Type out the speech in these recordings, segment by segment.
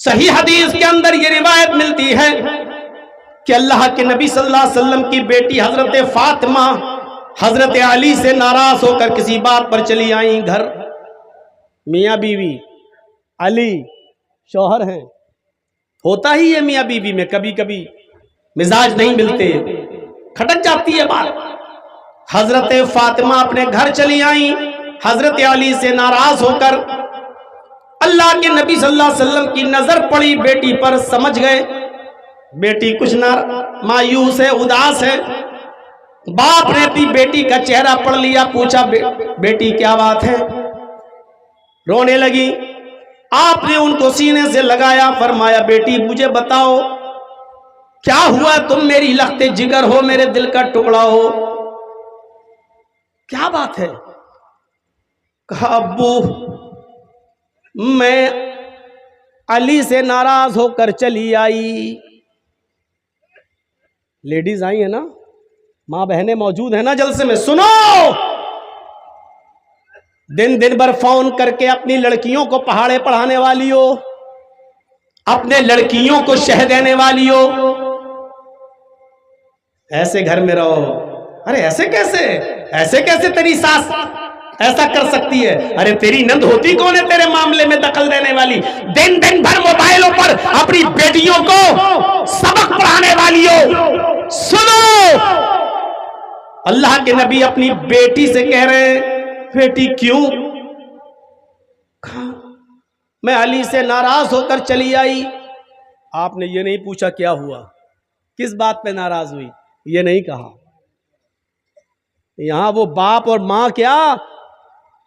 صحیح حدیث کے اندر یہ روایت ملتی ہے کہ اللہ کے نبی صلی اللہ علیہ وسلم کی بیٹی حضرت فاطمہ حضرت علی سے ناراض ہو کر کسی بات پر چلی آئیں گھر. میاں بیوی، علی شوہر ہیں، ہوتا ہی ہے میاں بیوی میں کبھی کبھی مزاج نہیں ملتے، کھٹک جاتی ہے بات. حضرت فاطمہ اپنے گھر چلی آئیں حضرت علی سے ناراض ہو کر. اللہ کے نبی صلی اللہ علیہ وسلم کی نظر پڑی بیٹی پر، سمجھ گئے بیٹی کچھ نہ مایوس ہے، اداس ہے. باپ نے اپنی بیٹی کا چہرہ پڑھ لیا، پوچھا بیٹی کیا بات ہے؟ رونے لگی. آپ نے ان کو سینے سے لگایا، فرمایا بیٹی مجھے بتاؤ کیا ہوا؟ تم میری لخت جگر ہو، میرے دل کا ٹکڑا ہو، کیا بات ہے؟ کہا ابو میں علی سے ناراض ہو کر چلی آئی. لیڈیز آئی ہیں نا، ماں بہنیں موجود ہیں نا جلسے میں، سنو. دن بھر فون کر کے اپنی لڑکیوں کو پہاڑے پڑھانے والی ہو، اپنے لڑکیوں کو شہ دینے والی ہو، ایسے گھر میں رہو. ارے ایسے کیسے تیری ساس ایسا کر سکتی ہے؟ ارے تیری نند ہوتی کون ہے تیرے معاملے میں دخل دینے والی؟ دن بھر موبائلوں پر اپنی بیٹیوں کو سبق پڑھانے والی ہو. سنو، اللہ کے نبی اپنی بیٹی سے کہہ رہے ہیں بیٹی کیوں؟ میں علی سے ناراض ہو کر چلی آئی. آپ نے یہ نہیں پوچھا کیا ہوا، کس بات پہ ناراض ہوئی، یہ نہیں کہا. یہاں وہ باپ اور ماں کیا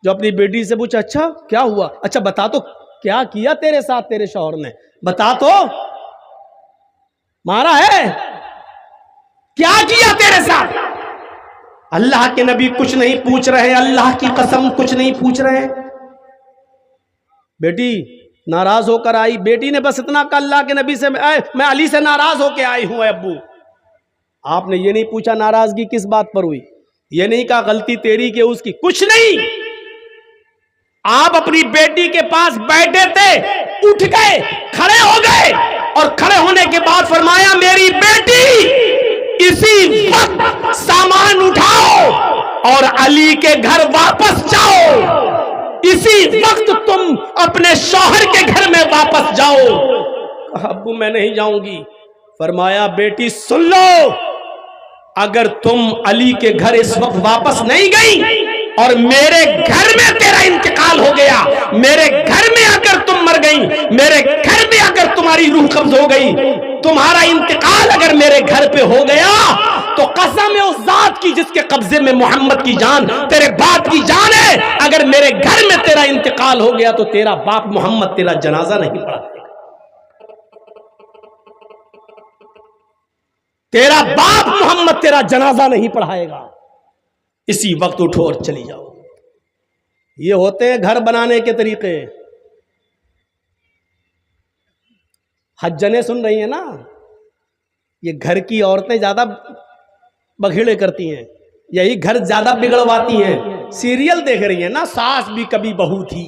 جو اپنی بیٹی سے پوچھا اچھا کیا ہوا، اچھا بتا تو کیا کیا تیرے ساتھ تیرے شوہر نے، بتا تو، مارا ہے، کیا کیا تیرے ساتھ؟ اللہ کے نبی کچھ نہیں پوچھ رہے، اللہ کی قسم کچھ نہیں پوچھ رہے. بیٹی ناراض ہو کر آئی، بیٹی نے بس اتنا کہا اللہ کے نبی سے میں علی سے ناراض ہو کے آئی ہوں اے ابو. آپ نے یہ نہیں پوچھا ناراضگی کس بات پر ہوئی، یہ نہیں کہا غلطی تیری کہ اس کی، کچھ نہیں. آپ اپنی بیٹی کے پاس بیٹھے تھے، اٹھ گئے، کھڑے ہو گئے، اور کھڑے ہونے کے بعد فرمایا میری بیٹی اسی وقت سامان اٹھاؤ اور علی کے گھر واپس جاؤ، اسی وقت تم اپنے شوہر کے گھر میں واپس جاؤ. کہا ابو میں نہیں جاؤں گی. فرمایا بیٹی سن لو، اگر تم علی کے گھر اس وقت واپس نہیں گئی اور میرے گھر میں تیرا انتقال ہو گیا، میرے گھر میں اگر تم مر گئی، میرے گھر میں اگر تمہاری روح قبض ہو گئی، تمہارا انتقال اگر میرے گھر پہ ہو گیا تو قسم ہے اس ذات کی جس کے قبضے میں محمد کی جان، تیرے باپ کی جان ہے، اگر میرے گھر میں تیرا انتقال ہو گیا تو تیرا باپ محمد تیرا جنازہ نہیں پڑھا، تیرا باپ محمد تیرا جنازہ نہیں پڑھائے گا. اسی وقت اٹھو اور چلی جاؤ. یہ ہوتے ہیں گھر بنانے کے طریقے. حجنے سن رہی ہیں نا، یہ گھر کی عورتیں زیادہ بگھیڑے کرتی ہیں، یہی گھر زیادہ بگڑواتی ہیں. سیریل دیکھ رہی ہیں نا، ساس بھی کبھی بہو تھی،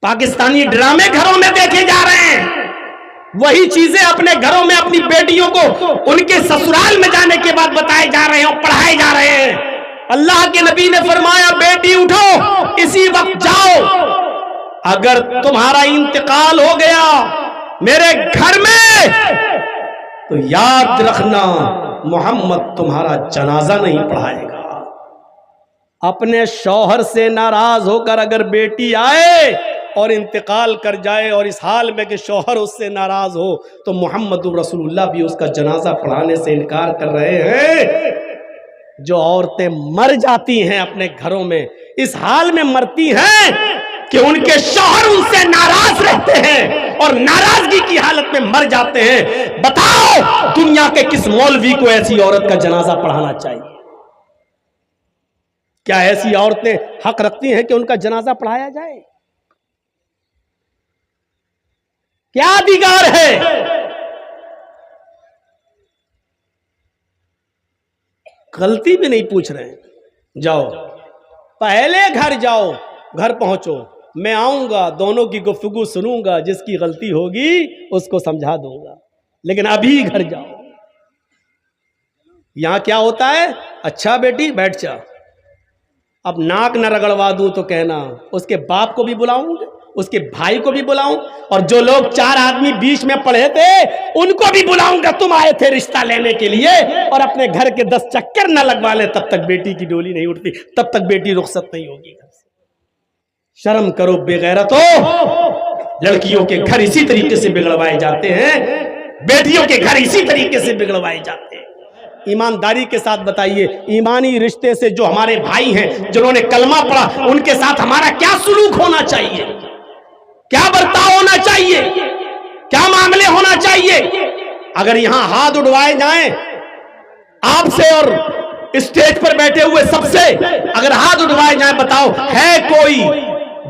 پاکستانی ڈرامے گھروں میں دیکھے جا رہے ہیں، وہی چیزیں اپنے گھروں میں اپنی بیٹیوں کو ان کے سسرال میں جانے کے بعد بتائے جا رہے ہیں اور پڑھائے جا رہے ہیں. اللہ کے نبی نے فرمایا بیٹی اٹھو، اسی وقت جاؤ، اگر تمہارا انتقال ہو گیا میرے گھر میں تو یاد رکھنا محمد تمہارا جنازہ نہیں پڑھائے گا. اپنے شوہر سے ناراض ہو کر اگر بیٹی آئے اور انتقال کر جائے اور اس حال میں کہ شوہر اس سے ناراض ہو تو محمد رسول اللہ بھی اس کا جنازہ پڑھانے سے انکار کر رہے ہیں. جو عورتیں مر جاتی ہیں اپنے گھروں میں، اس حال میں مرتی ہیں کہ ان کے شوہر ان سے ناراض رہتے ہیں اور ناراضگی کی حالت میں مر جاتے ہیں. بتاؤ دنیا کے کس مولوی کو ایسی عورت کا جنازہ پڑھانا چاہیے؟ کیا ایسی عورتیں حق رکھتی ہیں کہ ان کا جنازہ پڑھایا جائے؟ کیا ادھیکار ہے؟ غلطی بھی نہیں پوچھ رہے ہیں. جاؤ پہلے گھر جاؤ، گھر پہنچو، میں آؤں گا, دونوں کی گفتگو سنوں گا, جس کی غلطی ہوگی اس کو سمجھا دوں گا, لیکن ابھی گھر جاؤ. یہاں کیا ہوتا ہے, اچھا بیٹی بیٹھ جا, اب ناک نہ رگڑوا دوں تو کہنا اس کے باپ کو بھی بلاؤں, اس کے بھائی کو بھی بلاؤں, اور جو لوگ 4 آدمی بیچ میں پڑھے تھے ان کو بھی بلاؤں گا. تم آئے تھے رشتہ لینے کے لیے, اور اپنے گھر کے 10 چکر نہ لگوا لے تب تک بیٹی کی ڈولی نہیں اٹھتی, تب تک بیٹی رخصت نہیں ہوگی گھر سے. شرم کرو بے غیرتو. لڑکیوں کے گھر اسی طریقے سے بگڑوائے جاتے ہیں, بیٹیوں کے گھر اسی طریقے سے بگڑوائے جاتے ہیں. ایمانداری کے ساتھ بتائیے, ایمانی رشتے سے جو ہمارے بھائی ہیں جنہوں نے کلمہ پڑھا, ان کے ساتھ ہمارا کیا سلوک ہونا چاہیے, کیا برتاؤ ہونا چاہیے, کیا معاملے ہونا چاہیے؟ اگر یہاں ہاتھ اٹھوائے جائیں آپ سے اور اسٹیج پر بیٹھے ہوئے سب سے, اگر ہاتھ اٹھوائے جائیں, بتاؤ ہے کوئی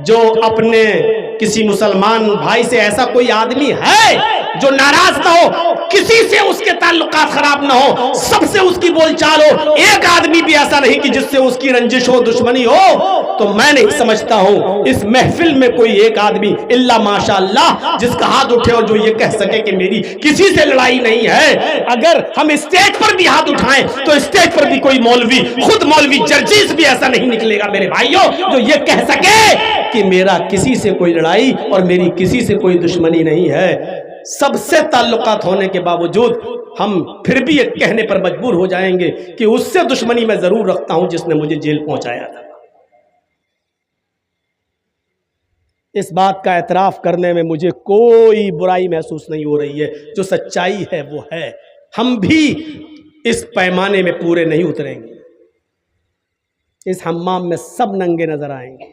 جو اپنے کسی مسلمان بھائی سے ایسا کوئی آدمی ہے جو ناراض نہ ہو, کسی سے اس کے تعلقات خراب نہ ہو, سب سے اس کی بول چال ہو, ایک آدمی بھی ایسا نہیں کہ جس سے اس کی رنجش ہو, دشمنی ہو؟ تو میں نہیں سمجھتا ہوں اس محفل میں کوئی ایک آدمی الا ماشاء اللہ جس کا ہاتھ اٹھے اور جو یہ کہہ سکے کہ میری کسی سے لڑائی نہیں ہے. اگر ہم اسٹیج پر بھی ہاتھ اٹھائیں تو اسٹیج پر بھی کوئی مولوی, خود مولوی جرجیس بھی ایسا نہیں نکلے گا میرے بھائیوں جو یہ کہہ سکے کہ میرا کسی سے کوئی لڑائی اور میری کسی سے کوئی دشمنی نہیں ہے. سب سے تعلقات ہونے کے باوجود ہم پھر بھی ایک کہنے پر مجبور ہو جائیں گے کہ اس سے دشمنی میں ضرور رکھتا ہوں جس نے مجھے جیل پہنچایا تھا. اس بات کا اعتراف کرنے میں مجھے کوئی برائی محسوس نہیں ہو رہی ہے. جو سچائی ہے وہ ہے. ہم بھی اس پیمانے میں پورے نہیں اتریں گے. اس حمام میں سب ننگے نظر آئیں گے.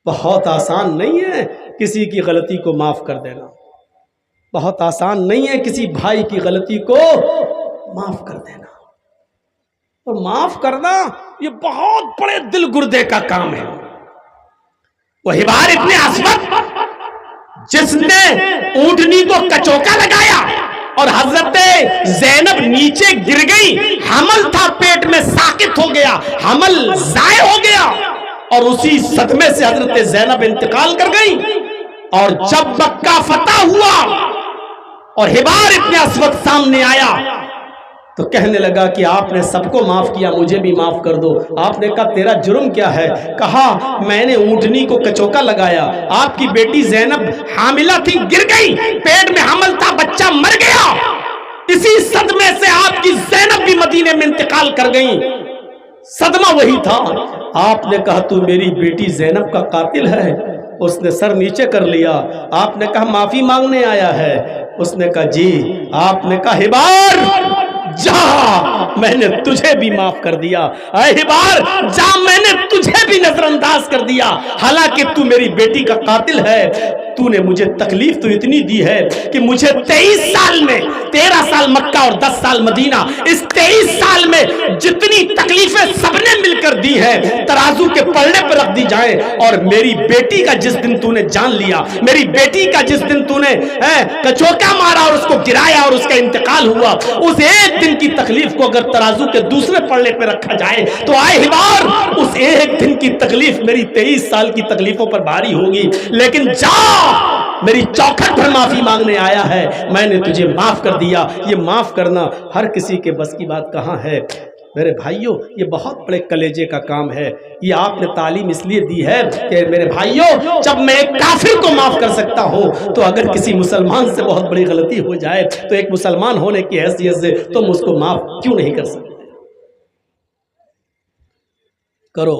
بہت آسان نہیں ہے کسی کی غلطی کو معاف کر دینا, بہت آسان نہیں ہے کسی بھائی کی غلطی کو معاف کر دینا. اور معاف کرنا یہ بہت بڑے دل گردے کا کام ہے. وہ حبار ابن اسود جس نے اونٹنی کو کچوکا لگایا اور حضرت زینب نیچے گر گئی, حمل تھا پیٹ میں, ساقط ہو گیا, حمل ضائع ہو گیا, اور اسی صدمے سے حضرت زینب انتقال کر گئی. اور جب مکہ فتح ہوا اور حبار ابن اسود سامنے آیا تو کہنے لگا کہ آپ نے سب کو معاف کیا, مجھے بھی معاف کر دو. آپ نے کہا تیرا جرم کیا ہے؟ کہا میں نے اونٹنی کو کچوکا لگایا, آپ کی بیٹی زینب حاملہ تھی, گر گئی, پیٹ میں حمل تھا, بچہ مر گیا, اسی صدمے سے آپ کی زینب بھی مدینے میں انتقال کر گئی. صدمہ وہی تھا. آپ نے کہا تو میری بیٹی زینب کا قاتل ہے؟ اس نے سر نیچے کر لیا. آپ نے کہا معافی مانگنے آیا ہے؟ اس نے کہا جی. آپ نے کہا حبار جا, میں نے تجھے بھی معاف کر دیا. اے حبار جا, میں نے تجھے بھی نظر انداز کر دیا, حالانکہ تو میری بیٹی کا قاتل ہے. تو نے مجھے تکلیف تو اتنی دی ہے کہ مجھے 23 سال میں 13 سال مکہ اور 10 سال مدینہ, اس 23 سال میں جتنی تکلیفیں سب نے مل کر دی ہیں ترازو کے پلڑے پر رکھ دی جائیں, اور میری بیٹی کا جس دن تو نے جان لیا, میری بیٹی کا جس دن تو نے کچوکا مارا اور اس کو گرایا اور اس کا انتقال ہوا, اس ایک دن کی تکلیف کو اگر ترازو کے دوسرے پلڑے پہ رکھا جائے تو آئے حبار اس ایک دن کی تکلیف میری 23 سال کی تکلیفوں پر بھاری ہوگی. لیکن جا, میری چوکھٹ پر معافی مانگنے آیا ہے, میں نے تجھے معاف کر دیا. یہ معاف کرنا ہر کسی کے بس کی بات کہاں ہے میرے بھائیوں. یہ بہت بڑے کلیجے کا کام ہے. یہ آپ نے تعلیم اس لیے دی ہے کہ میرے بھائیوں جب میں ایک کافر کو معاف کر سکتا ہوں تو اگر کسی مسلمان سے بہت بڑی غلطی ہو جائے تو ایک مسلمان ہونے کی حیثیت سے تم اس کو معاف کیوں نہیں کر سکتے؟ کرو.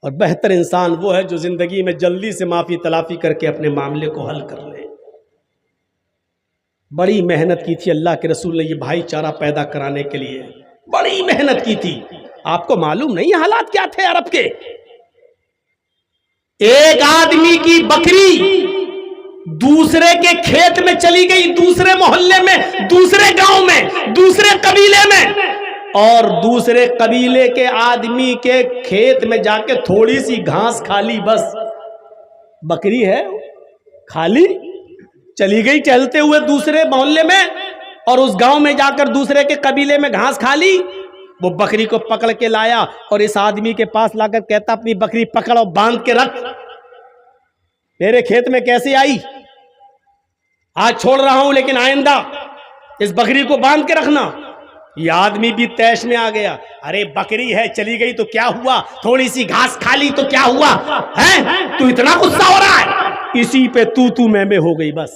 اور بہتر انسان وہ ہے جو زندگی میں جلدی سے معافی تلافی کر کے اپنے معاملے کو حل کر لے. بڑی محنت کی تھی اللہ کے رسول نے یہ بھائی چارہ پیدا کرانے کے لیے, بڑی محنت کی تھی. آپ کو معلوم نہیں حالات کیا تھے عرب کے؟ ایک آدمی کی بکری دوسرے کے کھیت میں چلی گئی, دوسرے محلے میں, دوسرے گاؤں میں, دوسرے قبیلے میں, اور دوسرے قبیلے کے آدمی کے کھیت میں جا کے تھوڑی سی گھاس کھا لی. بس بکری ہے کھا لی, چلی گئی چلتے ہوئے دوسرے محلے میں, اور اس گاؤں میں جا کر دوسرے کے قبیلے میں گھاس کھا لی. وہ بکری کو پکڑ کے لایا اور اس آدمی کے پاس لا کر کہتا اپنی بکری پکڑ اور باندھ کے رکھ. میرے کھیت میں کیسے آئی؟ آج چھوڑ رہا ہوں لیکن آئندہ اس بکری کو باندھ کے رکھنا. یہ آدمی بھی تیش میں آ گیا. ارے بکری ہے چلی گئی تو کیا ہوا, تھوڑی سی گھاس کھا لی تو کیا ہوا ہے, تو اتنا غصہ ہو رہا ہے؟ اسی پہ تو میں ہو گئی بس.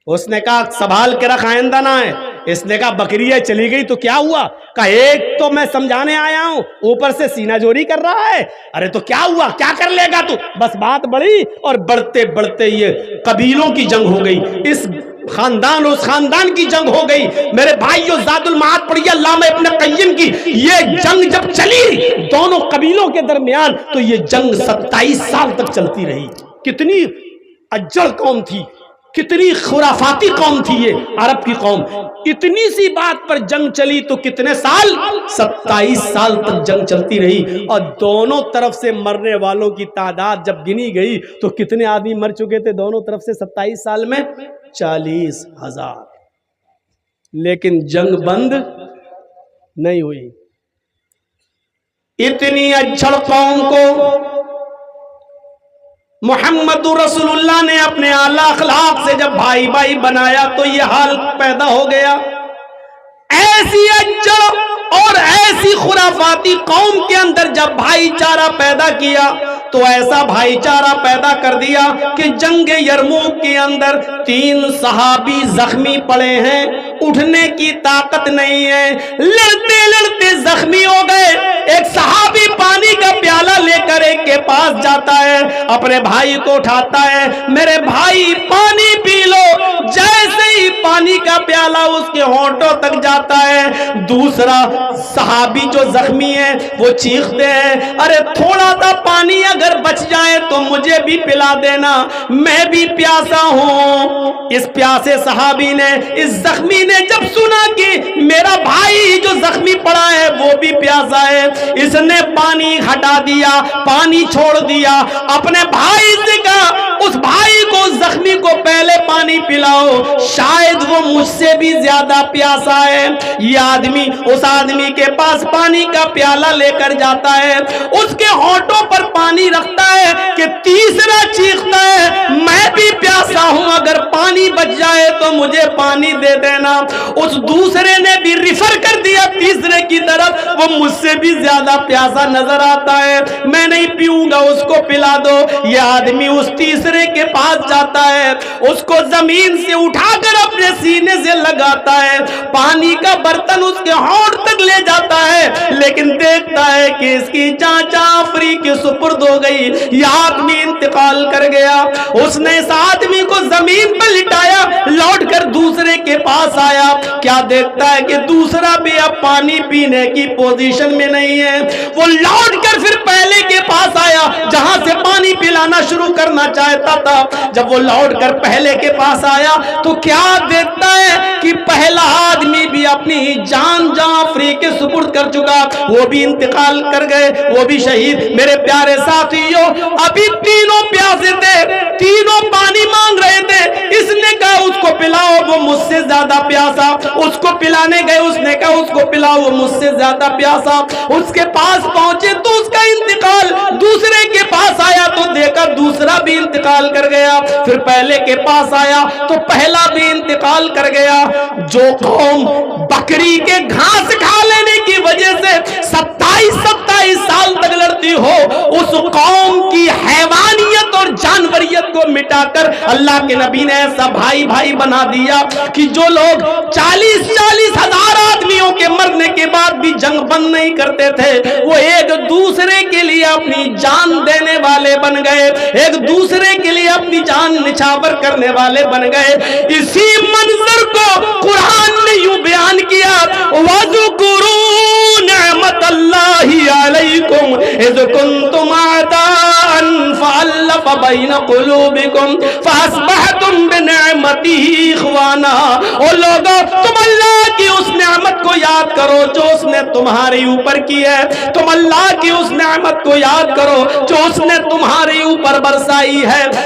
اس نے کہا سنبھال کے رکھ آئندہ نہ ہے. اس نے کہا بکری ہے چلی گئی تو کیا ہوا؟ کہا ایک تو میں سمجھانے آیا ہوں, اوپر سے سینہ جوری کر رہا ہے. ارے تو کیا ہوا, کیا کر لے گا تو؟ بس بات بڑھی اور بڑھتے بڑھتے یہ قبیلوں کی جنگ ہو گئی, اس خاندان اس خاندان کی جنگ ہو گئی. میرے بھائیو زاد المعاد پڑھیے علامہ ابن قیم کی. یہ جنگ جب چلی دونوں قبیلوں کے درمیان تو یہ جنگ 27 سال تک چلتی رہی. کتنی اجڑ قوم تھی, کتنی خرافاتی قوم تھی یہ عرب کی قوم. اتنی سی بات پر جنگ چلی تو کتنے سال؟ 27 سال تک جنگ چلتی رہی. اور دونوں طرف سے مرنے والوں کی تعداد جب گنی گئی تو کتنے آدمی مر چکے تھے دونوں طرف سے 27 سال میں؟ 40,000. لیکن جنگ بند نہیں ہوئی. اتنی اجڑ قوم کو محمد رسول اللہ نے اپنے اعلیٰ اخلاق سے جب بھائی بھائی بنایا تو یہ حال پیدا ہو گیا. ایسی اجڑ اور ایسی خرافاتی قوم کے اندر جب بھائی چارہ پیدا کیا تو ایسا بھائی چارہ پیدا کر دیا کہ جنگ یرموک کے اندر 3 صحابی زخمی پڑے ہیں, اٹھنے کی طاقت نہیں ہے, لڑتے لڑتے زخمی ہو گئے. ایک صحابی پانی کا پیالہ لے کر ایک کے پاس جاتا ہے, اپنے بھائی کو اٹھاتا ہے, میرے بھائی پانی پی لو. جیسے ہی پانی کا پیالہ اس کے ہونٹوں تک جاتا ہے, دوسرا صحابی جو زخمی ہے وہ چیختے ہیں ارے تھوڑا سا پانی اگر بچ جائے تو مجھے بھی پلا دینا, میں بھی پیاسا ہوں. اس پیاسے صحابی نے, اس زخمی نے جب سنا کہ میرا بھائی جو زخمی پڑا ہے وہ بھی پیاسا ہے, اس نے پانی ہٹا دیا, پانی چھوڑ دیا, اپنے بھائی سے کہا اس بھائی کو زخمی کو پہلے پانی پلاؤ, شاید وہ مجھ سے بھی زیادہ پیاسا ہے. یہ آدمی اس آدمی کے پاس پانی کا پیالہ لے کر جاتا ہے, اس کے ہونٹوں پر پانی رکھتا ہے کہ تیسرا چیختا ہے میں بھی پیاسا ہوں, اگر پانی بچ جائے تو مجھے پانی دے دینا. اس دوسرے نے بھی ریفر کر دیا تیسرے کی طرف, وہ مجھ سے بھی زیادہ پیاسا نظر آتا ہے, میں نہیں پیوں گا, اس کو پلا دو. یہ آدمی اس تیسرے کے پاس جاتا ہے, اس کو زمین سے اٹھا کر اپنے سینے سے لگاتا ہے, پانی کا برتن اس کے ہونٹ تک لے جاتا ہے, لیکن دیکھتا ہے کہ اس کی جان جعفری کے سپرد ہو گئی. یہ آدمی انتقال کر گیا. اس نے اس آدمی کو زمین پر لٹایا, لوٹ کر دوسرے کے پاس آیا, کیا دیکھتا ہے کہ دوسرا بھی اب پانی پینے کی پوزیشن میں نہیں ہے. وہ لوٹ کر پھر پہلے کے پاس آیا جہاں سے پانی پلانا شروع کرنا چاہتا تھا. جب وہ لوٹ کر پہلے کے پاس آیا تو کیا دیکھتا ہے کہ پہلا آدمی بھی اپنی جان جعفری کے سپرد کر چکا, وہ بھی انتقال کر گئے, وہ بھی شہید. میرے پیارے ساتھیوں, ابھی تینوں پیاسے تھے, تینوں پانی مانگ رہے تھے. اس نے کہا اس کو پلاؤ, وہ مجھ سے زیادہ پیاسا. اس کو پلانے گئے, اس نے کہا اس کو پلاؤ, وہ مجھ سے زیادہ پیاسا. اس کے پاس پہنچے تو اس کا انتقال, دوسرے کے پاس آیا تو دیکھا دوسرا بھی انتقال کر گیا. پھر پہلے کے پاس آیا تو پہلا بھی انتقال کر گیا. جو قوم بکری کے گھاس کھا لینے کی وجہ سے 27 سال تک لڑتی ہو, اس قوم کی حیوانیت اور جانوریت کو مٹا کر اللہ کے نبی نے ایسا بھائی بھائی بنا دیا کہ جو لوگ 40 ہزار آدمیوں کے مرنے کے بعد بھی جنگ بند نہیں کرتے تھے, وہ ایک دوسرے کے لیے اپنی جان دینے والے بن گئے, ایک دوسرے کے لیے اپنی جان نچھاور کرنے والے بن گئے. اسی منظر کو قرآن نے یوں بیان کیا, وَذُكُرُوا نِعْمَةَ اللَّهِ عَلَيْكُمْ اِذْ كُنْتُمْ أَعْدَاءً فَأَلَّفَ بَيْنَ قُلُوبِكُمْ فَأَصْبَحْتُمْ بِنِعْمَتِهِ إِخْوَانًا. او لوگو, تم اللہ کی اس نعمت کو یاد کرو جو اس نے تمہارے اوپر کی ہے, تم اللہ کی اس نعمت کو یاد کرو جو اس نے تمہارے اوپر برسائی ہے,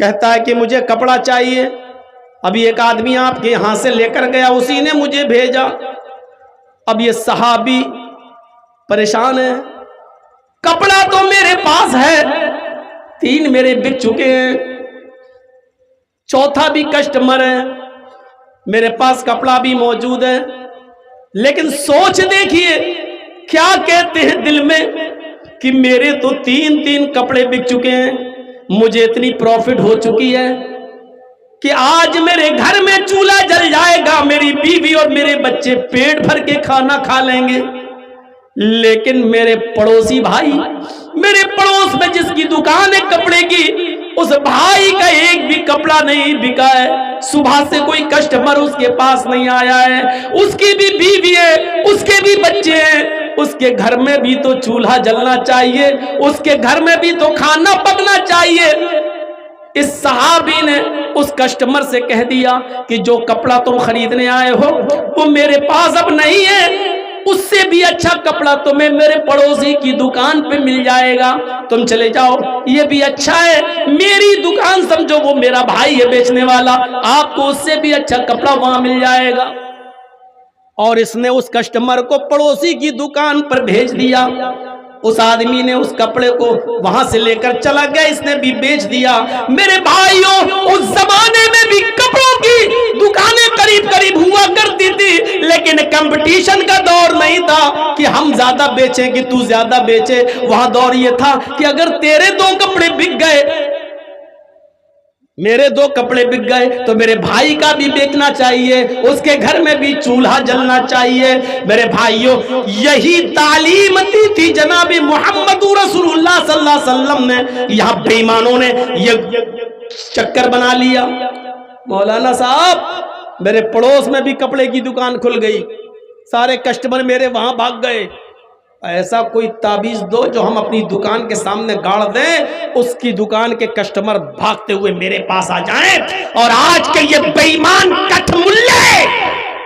کہتا ہے کہ مجھے کپڑا چاہیے. ابھی ایک آدمی آپ کے یہاں سے لے کر گیا, اسی نے مجھے بھیجا. اب یہ صحابی پریشان ہے, کپڑا تو میرے پاس ہے, 3 میرے بک چکے ہیں, 4تھا بھی کسٹمر ہے, میرے پاس کپڑا بھی موجود ہے, لیکن سوچ دیکھیے کیا کہتے ہیں دل میں کہ میرے تو 3 کپڑے بک چکے ہیں, مجھے اتنی پروفٹ ہو چکی ہے کہ آج میرے گھر میں چولہا جل جائے گا, میری بیوی اور میرے بچے پیٹ بھر کے کھانا کھا لیں گے. لیکن میرے پڑوسی بھائی, میرے پڑوس میں جس کی دکان ہے کپڑے کی, اس بھائی کا ایک بھی کپڑا نہیں بکا ہے. صبح سے کوئی کسٹمر اس کے پاس نہیں آیا ہے, اس کی بھی بیوی ہے, اس کے بھی بچے ہیں, اس کے گھر میں بھی تو چولہا جلنا چاہیے, اس کے گھر میں بھی تو کھانا پکنا چاہیے. اس صحابی نے اس کسٹمر سے کہہ دیا کہ جو کپڑا تم خریدنے آئے ہو وہ میرے پاس اب نہیں ہے, اس سے بھی اچھا کپڑا تمہیں میرے پڑوسی کی دکان پہ مل جائے گا, تم چلے جاؤ, یہ بھی اچھا ہے, میری دکان سمجھو وہ میرا بھائی ہے بیچنے والا, آپ کو اس سے بھی اچھا کپڑا وہاں مل جائے گا. اور اس نے اس کسٹمر کو پڑوسی کی دکان پر بھیج دیا. اس آدمی نے اس کپڑے کو وہاں سے لے کر چلا گیا, اس نے بھی بیچ دیا. میرے بھائیوں, اس زمانے میں بھی کپڑوں کی دکانیں قریب قریب ہوا کرتی تھی, لیکن کمپٹیشن کا دور نہیں تھا کہ ہم زیادہ بیچیں کہ تو زیادہ بیچے. وہاں دور یہ تھا کہ اگر تیرے 2 کپڑے بک گئے, میرے 2 کپڑے بک گئے, تو میرے بھائی کا بھی بیچنا چاہیے, اس کے گھر میں بھی چولہا جلنا چاہیے. میرے بھائیوں, یہی تعلیم دی تھی جناب محمد رسول اللہ صلی اللہ علیہ وسلم نے. یہاں بے ایمانوں نے یہ چکر بنا لیا. مولانا صاحب, میرے پڑوس میں بھی کپڑے کی دکان کھل گئی, سارے کسٹمر میرے وہاں بھاگ گئے. ایسا کوئی تعبیذ دو جو ہم اپنی دکان کے سامنے گاڑ دیں, اس کی دکان کے کسٹمر بھاگتے ہوئے میرے پاس آ جائیں, اور آج کے یہ بے ایمان کٹھ ملے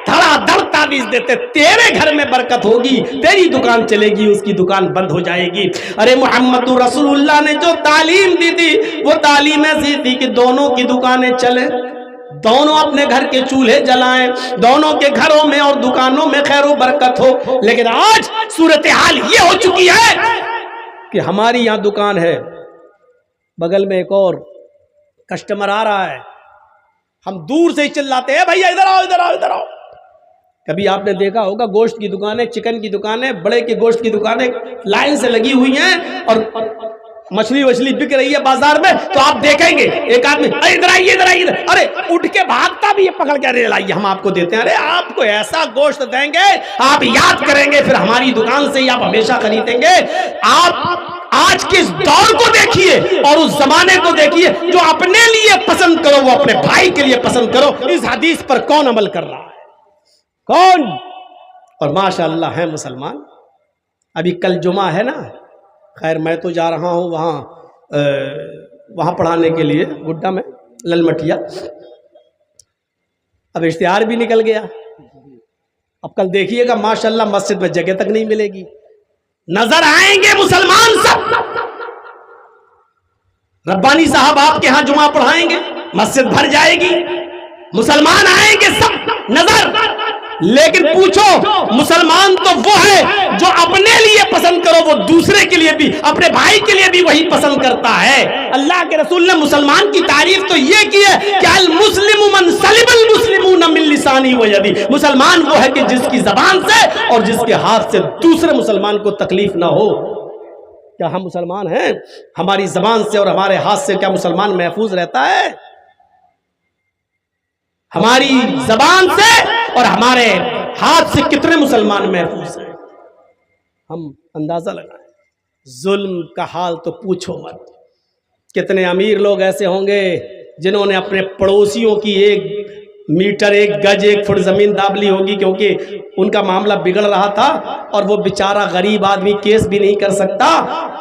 دھڑا دھڑ تعویذ دیتے, تیرے گھر میں برکت ہوگی, تیری دکان چلے گی, اس کی دکان بند ہو جائے گی. ارے محمد رسول اللہ نے جو تعلیم دی تھی وہ تعلیم ایسی تھی کہ دونوں کی دکانیں چلیں, دونوں اپنے گھر کے چولہے جلائیں, دونوں کے گھروں میں اور دکانوں میں خیر و برکت ہو. لیکن آج صورتحال یہ ہو چکی ہے کہ ہماری یہاں دکان ہے, بغل میں ایک اور کسٹمر آ رہا ہے, ہم دور سے ہی چلاتے ہیں, بھیا ادھر آؤ ادھر آؤ ادھر آؤ. کبھی آپ نے دیکھا ہوگا گوشت کی دکانیں, چکن کی دکانیں, بڑے کے گوشت کی دکانیں لائن سے لگی ہوئی ہیں, اور مچھلی وچھلی بک رہی ہے بازار میں, تو آپ دیکھیں گے ایک آدمی ادھر آئیے ادھر آئیے, ارے اٹھ کے بھاگتا بھی, یہ پکڑ کے ارے لائیے ہم آپ کو دیتے ہیں. ارے آپ کو ایسا گوشت دیں گے آپ یاد کریں گے, پھر ہماری دکان سے ہی آپ ہمیشہ خریدیں گے. آپ آج کے اس دور کو دیکھیے اور اس زمانے کو دیکھیے, جو اپنے لیے پسند کرو وہ اپنے بھائی کے لیے پسند کرو. اس حدیث پر کون عمل کر رہا ہے, کون؟ اور ماشاءاللہ ہے مسلمان. ابھی کل جمعہ ہے نا, خیر میں تو جا رہا ہوں وہاں پڑھانے کے لیے گڈا میں لل مٹیا. اب اشتہار بھی نکل گیا, اب کل دیکھیے گا ماشاءاللہ مسجد میں جگہ تک نہیں ملے گی. نظر آئیں گے مسلمان سب, ربانی صاحب آپ کے ہاں جمعہ پڑھائیں گے, مسجد بھر جائے گی, مسلمان آئیں گے سب نظر. لیکن پوچھو مسلمان تو وہ ہے جو اپنے لیے پسند کرو وہ دوسرے کے لیے بھی, اپنے بھائی کے لیے بھی وہی پسند کرتا ہے. اللہ کے رسول نے مسلمان کی تعریف تو یہ کی ہے کہ المسلم من سلم المسلمون من لسانی و یدی, مسلمان وہ ہے کہ جس کی زبان سے اور جس کے ہاتھ سے دوسرے مسلمان کو تکلیف نہ ہو. کیا ہم مسلمان ہیں؟ ہماری زبان سے اور ہمارے ہاتھ سے کیا مسلمان محفوظ رہتا ہے؟ ہماری زبان سے اور ہمارے ہاتھ سے کتنے مسلمان محفوظ ہیں؟ ہم اندازہ لگائیں. ظلم کا حال تو پوچھو مت. کتنے امیر لوگ ایسے ہوں گے جنہوں نے اپنے پڑوسیوں کی 1 میٹر 1 گج 1 فٹ زمین داب لی ہوگی, کیونکہ ان کا معاملہ بگڑ رہا تھا اور وہ بیچارہ غریب آدمی کیس بھی نہیں کر سکتا,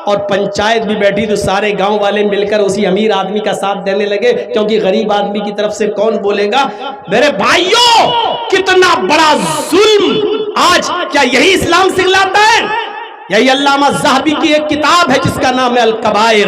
اور پنچایت بھی بیٹھی تو سارے گاؤں والے مل کر اسی امیر آدمی کا ساتھ دینے لگے, کیونکہ غریب آدمی کی طرف سے کون بولے گا؟ میرے بھائیوں, کتنا بڑا ظلم آج, کیا یہی اسلام سکھلاتا ہے؟ یہی علامہ ذہبی کی ایک کتاب ہے جس کا نام ہے الکبائر.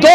2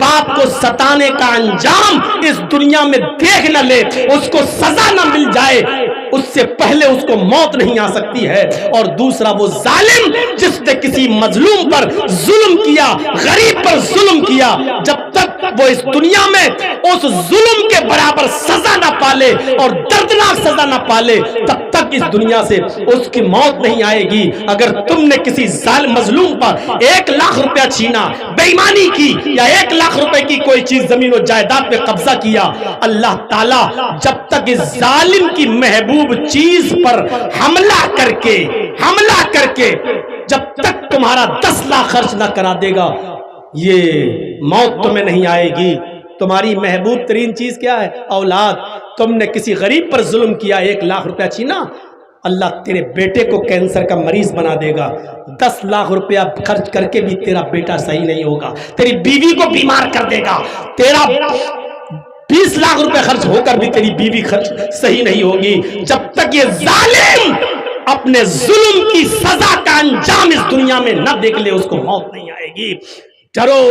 باپ کو ستانے کا انجام اس دنیا میں دیکھ نہ لے، اس کو سزا نہ مل جائے، اس سے پہلے اس کو موت نہیں آ سکتی ہے۔ اور دوسرا وہ ظالم جس نے کسی مظلوم پر ظلم کیا، غریب پر ظلم کیا، جب تک وہ اس دنیا میں اس ظلم کے برابر سزا نہ پالے اور دردناک سزا نہ پالے، تب تک اس دنیا سے اس کی موت نہیں آئے گی۔ اگر تم نے کسی ظالم مظلوم پر 1 لاکھ روپیہ چھینا، بے ایمانی کی، یا 1 لاکھ روپے کی کوئی چیز زمین و جائیداد پہ قبضہ کیا، اللہ تعالیٰ جب تک اس ظالم کی محبوب چیز پر حملہ کر کے جب تک تمہارا 10 لاکھ خرچ نہ کرا دے گا، یہ موت تمہیں نہیں آئے گی۔ تمہاری محبوب ترین چیز کیا ہے؟ اولاد۔ تم نے کسی غریب پر ظلم کیا، 1 لاکھ روپیہ چھینا، اللہ تیرے بیٹے کو کینسر کا مریض بنا دے گا۔ 10 لاکھ روپیہ خرچ کر کے بھی تیرا بیٹا صحیح نہیں ہوگا، تیری بیوی کو بیمار کر دے گا، تیرا 20 لاکھ روپے خرچ ہو کر بھی تیری بیوی صحیح نہیں ہوگی۔ جب تک یہ ظالم اپنے ظلم کی سزا کا انجام اس دنیا میں نہ دیکھ لے، اس کو موت نہیں آئے گی۔ ڈرو،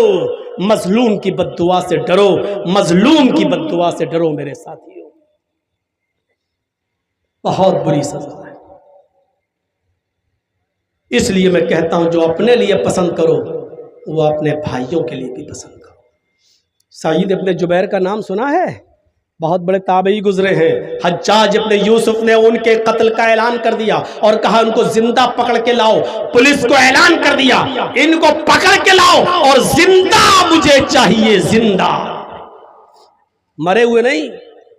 مظلوم کی بد دعا سے ڈرو، مظلوم کی بد دعا سے ڈرو میرے ساتھیوں، بہت بری سزا ہے۔ اس لیے میں کہتا ہوں جو اپنے لیے پسند کرو وہ اپنے بھائیوں کے لیے بھی پسند کرو۔ سعید ابن جبیر کا نام سنا ہے؟ بہت بڑے تابعی گزرے ہیں۔ حجاج ابن یوسف نے ان کے قتل کا اعلان کر دیا اور کہا ان کو زندہ پکڑ کے لاؤ۔ پولیس کو اعلان کر دیا ان کو پکڑ کے لاؤ اور زندہ مجھے چاہیے، زندہ، مرے ہوئے نہیں۔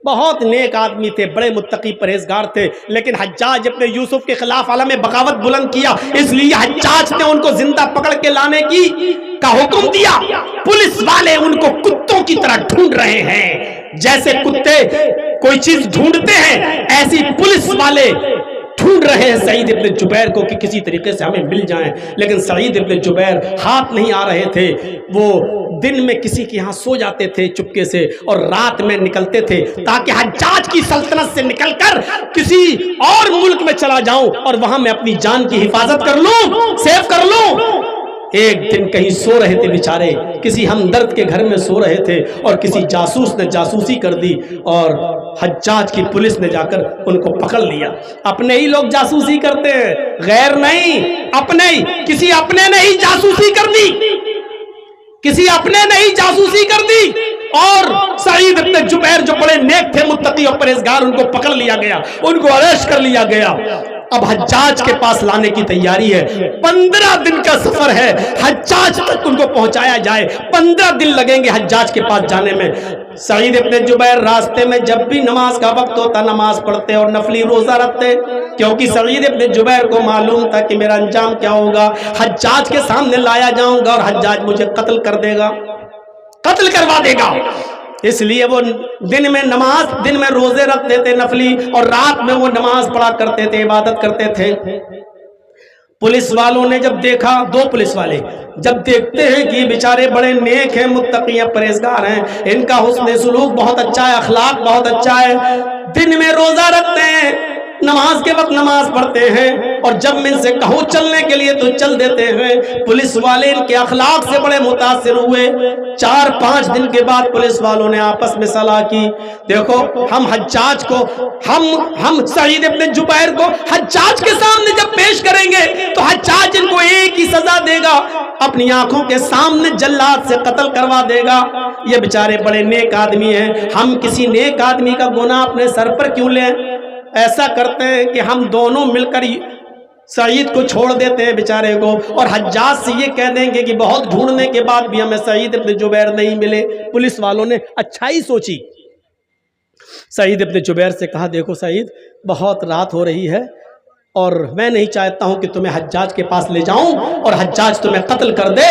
بہت نیک آدمی تھے، بڑے متقی پرہیزگار تھے، لیکن حجاج ابن یوسف کے خلاف عالم بغاوت بلند کیا، اس لیے حجاج نے ان کو زندہ پکڑ کے لانے کا حکم دیا۔ پولیس والے ان کو کتوں کی طرح ڈھونڈ رہے ہیں، جیسے کتے کوئی چیز ڈھونڈتے ہیں، ایسی پولیس والے ڈھونڈ رہے ہیں سعید ابن جبیر کو کہ کسی طریقے سے ہمیں مل جائیں۔ لیکن سعید ابن جبیر ہاتھ نہیں آ رہے تھے، وہ دن میں کسی کے ہاں سو جاتے تھے چپکے سے اور رات میں نکلتے تھے تاکہ حجاج کی سلطنت سے نکل کر کسی اور ملک میں چلا جاؤں اور وہاں میں اپنی جان کی حفاظت کر لوں، سیو کر لوں۔ ایک دن کہیں سو رہے تھے بیچارے، کسی ہمدرد کے گھر میں سو رہے تھے اور کسی جاسوس نے جاسوسی کر دی اور حجاج کی پولیس نے جا کر ان کو پکڑ لیا۔ اپنے ہی لوگ جاسوسی کرتے ہیں، غیر نہیں، اپنے ہی، کسی اپنے نے ہی جاسوسی کر دی، کسی اپنے نے ہی جاسوسی کر دی اور سعید ابن جبیر جو بڑے نیک تھے، متقی اور پرہیزگار، ان کو پکڑ لیا گیا، ان کو اریسٹ کر لیا گیا۔ اب حجاج کے پاس لانے کی تیاری ہے، 15 دن کا سفر ہے، حجاج تک ان کو پہنچایا جائے، 15 دن لگیں گے حجاج کے پاس جانے میں۔ سعید ابن جبیر راستے میں جب بھی نماز کا وقت ہوتا نماز پڑھتے اور نفلی روزہ رکھتے، کیونکہ سعید ابن جبیر کو معلوم تھا کہ میرا انجام کیا ہوگا، حجاج کے سامنے لایا جاؤں گا اور حجاج مجھے قتل کر دے گا، قتل کروا دے گا۔ اس لیے وہ دن میں روزے رکھتے تھے نفلی اور رات میں وہ نماز پڑھا کرتے تھے، عبادت کرتے تھے۔ پولیس والوں نے جب دیکھا، 2 پولیس والے جب دیکھتے ہیں کہ یہ بیچارے بڑے نیک ہیں، متقی ہیں، پرہیزگار ہیں، ان کا حسن سلوک بہت اچھا ہے، اخلاق بہت اچھا ہے، دن میں روزہ رکھتے ہیں، نماز کے وقت نماز پڑھتے ہیں اور جب میں ان سے کہوں چلنے کے لیے تو چل دیتے ہیں۔ پولیس والے ان کے اخلاق سے بڑے متاثر ہوئے۔ 4-5 دن کے بعد پولیس والوں نے آپس میں صلاح کی، دیکھو ہم حجاج کو، ہم سعید ابن جبیر کو حجاج کے سامنے جب پیش کریں گے تو حجاج ان کو ایک ہی سزا دے گا، اپنی آنکھوں کے سامنے جلاد سے قتل کروا دے گا۔ یہ بیچارے بڑے نیک آدمی ہیں، ہم کسی نیک آدمی کا گناہ اپنے سر پر کیوں لیں؟ ایسا کرتے ہیں کہ ہم دونوں مل کر سعید کو چھوڑ دیتے ہیں بیچارے کو، اور حجاج سے یہ کہہ دیں گے کہ بہت ڈھونڈنے کے بعد بھی ہمیں سعید ابن جبیر نہیں ملے۔ پولیس والوں نے اچھائی سوچی، سعید ابن جبیر سے کہا دیکھو سعید بہت رات ہو رہی ہے اور میں نہیں چاہتا ہوں کہ تمہیں حجاج کے پاس لے جاؤں اور حجاج تمہیں قتل کر دے،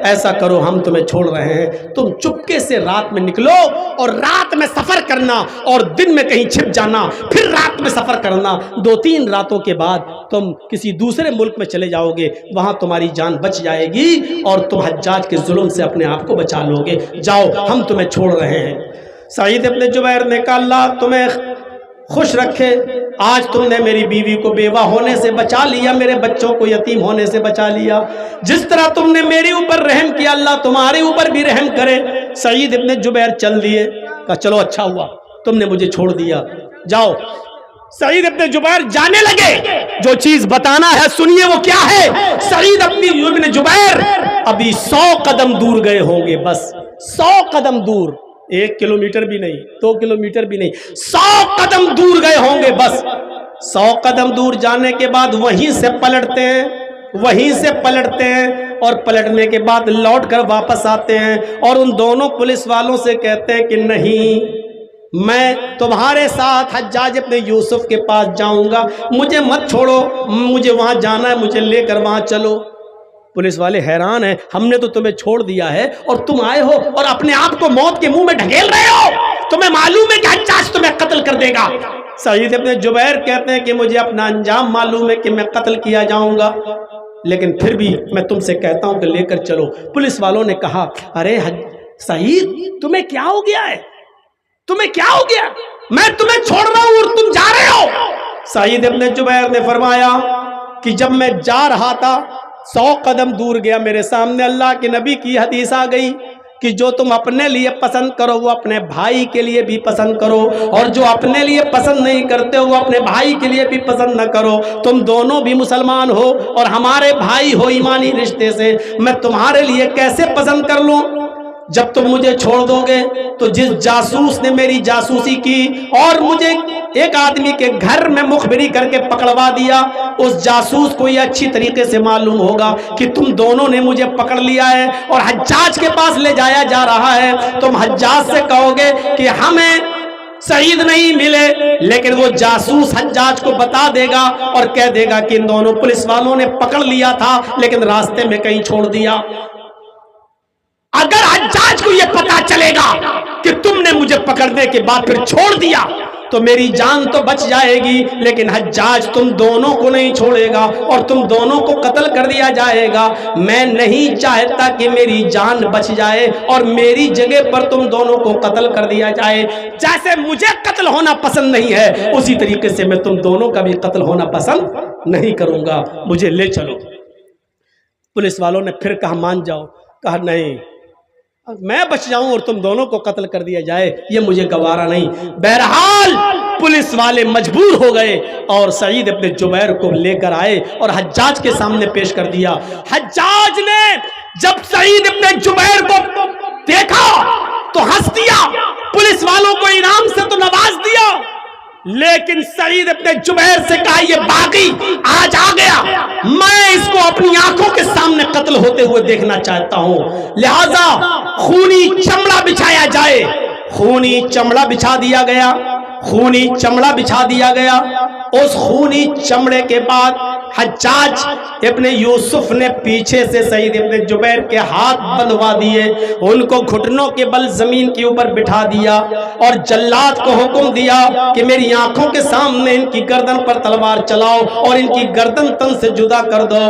ایسا کرو ہم تمہیں چھوڑ رہے ہیں، تم چپکے سے رات میں نکلو اور رات میں سفر کرنا اور دن میں کہیں چھپ جانا، پھر رات میں سفر کرنا، 2-3 راتوں کے بعد تم کسی دوسرے ملک میں چلے جاؤ گے، وہاں تمہاری جان بچ جائے گی اور تم حجاج کے ظلم سے اپنے آپ کو بچا لو گے، جاؤ ہم تمہیں چھوڑ رہے ہیں۔ سعید ابن جبیر نے کہا اللہ تمہیں خوش رکھے، آج تم نے میری بیوی کو بیوہ ہونے سے بچا لیا، میرے بچوں کو یتیم ہونے سے بچا لیا، جس طرح تم نے میرے اوپر رحم کیا اللہ تمہارے اوپر بھی رحم کرے۔ سعید ابن جبیر چل دیے، کہا چلو اچھا ہوا تم نے مجھے چھوڑ دیا، جاؤ۔ سعید ابن جبیر جانے لگے، جو چیز بتانا ہے سنیے وہ کیا ہے۔ سعید ابن جبیر ابھی 100 قدم دور گئے ہوں گے، بس 100 قدم دور، 1 کلومیٹر بھی نہیں، 2 کلومیٹر بھی نہیں، 100 قدم دور گئے ہوں گے بس۔ 100 قدم دور جانے کے بعد وہیں سے پلٹتے ہیں، وہیں سے پلٹتے ہیں، اور پلٹنے کے بعد لوٹ کر واپس آتے ہیں اور ان دونوں پولیس والوں سے کہتے ہیں کہ نہیں، میں تمہارے ساتھ حجاج ابن یوسف کے پاس جاؤں گا، مجھے مت چھوڑو، مجھے وہاں جانا ہے، مجھے لے کر وہاں چلو۔ پولیس والے حیران ہیں، ہم نے تو تمہیں چھوڑ دیا ہے اور تم آئے ہو اور اپنے آپ کو موت کے منہ میں ڈھکیل رہے ہو، تمہیں معلوم ہے کہ حجاج تمہیں قتل کر دے گا۔ سعید ابن جبیر کہتے ہیں کہ مجھے اپنا انجام معلوم ہے کہ میں قتل کیا جاؤں گا، لیکن پھر بھی میں تم سے کہتا ہوں کہ لے کر چلو۔ پولیس والوں نے کہا ارے سعید تمہیں کیا ہو گیا ہے، تمہیں کیا ہو گیا، میں تمہیں چھوڑ رہا ہوں اور تم جا رہے ہو۔ سعید ابن جبیر نے فرمایا کہ جب میں جا رہا تھا 100 قدم دور گیا، میرے سامنے اللہ کے نبی کی حدیث آ گئی کہ جو تم اپنے لیے پسند کرو وہ اپنے بھائی کے لیے بھی پسند کرو، اور جو اپنے لیے پسند نہیں کرتے وہ اپنے بھائی کے لیے بھی پسند نہ کرو۔ تم دونوں بھی مسلمان ہو اور ہمارے بھائی ہو ایمانی رشتے سے، میں تمہارے لیے کیسے پسند کر لوں؟ جب تم مجھے چھوڑ دو گے تو جس جاسوس نے میری جاسوسی کی اور مجھے ایک آدمی کے گھر میں مخبری کر کے پکڑوا دیا، اس جاسوس کو یہ اچھی طریقے سے معلوم ہوگا کہ تم دونوں نے مجھے پکڑ لیا ہے اور حجاج کے پاس لے جایا جا رہا ہے۔ تم حجاج سے کہو گے کہ ہمیں سعید نہیں ملے، لیکن وہ جاسوس حجاج کو بتا دے گا اور کہہ دے گا کہ ان دونوں پولیس والوں نے پکڑ لیا تھا لیکن راستے میں کہیں چھوڑ دیا۔ اگر حجاج کو یہ پتا چلے گا کہ تم نے مجھے پکڑنے کے بعد پھر چھوڑ دیا تو میری جان تو بچ جائے گی، لیکن حجاج تم دونوں کو نہیں چھوڑے گا اور تم دونوں کو قتل کر دیا جائے گا۔ میں نہیں چاہتا کہ میری جان بچ جائے اور میری جگہ پر تم دونوں کو قتل کر دیا جائے۔ جیسے مجھے قتل ہونا پسند نہیں ہے اسی طریقے سے میں تم دونوں کا بھی قتل ہونا پسند نہیں کروں گا، مجھے لے چلو۔ پولیس والوں نے پھر کہا مان جاؤ، کہا نہیں، میں بچ جاؤں اور تم دونوں کو قتل کر دیا جائے یہ مجھے گوارا نہیں۔ بہرحال پولیس والے مجبور ہو گئے اور سعید ابن جبیر کو لے کر آئے اور حجاج کے سامنے پیش کر دیا۔ حجاج نے جب سعید ابن جبیر کو دیکھا تو ہنس دیا، پولیس والوں کو انعام سے تو نواز دیا، لیکن سعید ابن جبیر سے کہا یہ باغی آج آ گیا، میں اس کو اپنی آنکھوں کے سامنے قتل ہوتے ہوئے دیکھنا چاہتا ہوں، لہذا خونی چمڑا بچھایا جائے۔ خونی چمڑا بچھا دیا گیا، خونی چمڑا بچھا دیا گیا۔ اس خونی چمڑے کے بعد حجاج ابن یوسف نے پیچھے سے سعید ابن جبیر کے ہاتھ بندھوا دیے، ان کو گھٹنوں کے بل زمین کے اوپر بٹھا دیا اور جلاد کو حکم دیا کہ میری آنکھوں کے سامنے ان کی گردن پر تلوار چلاؤ اور ان کی گردن تن سے جدا کر دو۔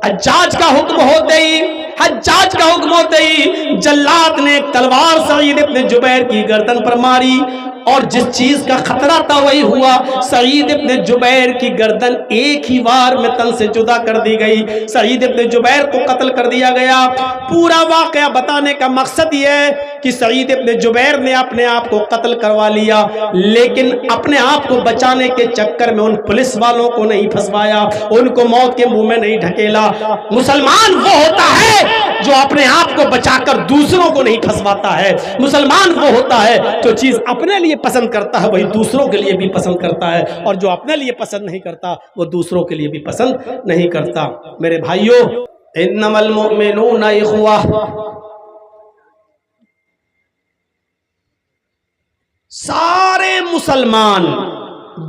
حجاج کا حکم ہوتے ہی جلاد نے ایک تلوار سعید ابن جبیر کی گردن پر ماری اور جس چیز کا خطرہ تھا وہی ہوا، سعید ابن جبیر کی گردن ایک ہی وار میں تن سے جدا کر دی گئی، سعید ابن جبیر کو قتل کر دیا گیا۔ پورا واقعہ بتانے کا مقصد یہ ہے کہ سعید ابن جبیر نے اپنے آپ کو قتل کروا لیا، لیکن اپنے آپ کو بچانے کے چکر میں ان پولیس والوں کو نہیں پھنسوایا، ان کو موت کے منہ میں نہیں ڈھکیلا۔ مسلمان وہ ہوتا ہے جو اپنے آپ کو بچا کر دوسروں کو نہیں پھنسواتا ہے، مسلمان وہ ہوتا ہے جو چیز اپنے لیے پسند کرتا ہے وہی دوسروں کے لیے بھی پسند کرتا ہے، اور جو اپنے لیے پسند نہیں کرتا وہ دوسروں کے لیے بھی پسند نہیں کرتا۔ میرے بھائیو، انما المؤمنون اخوہ، سارے مسلمان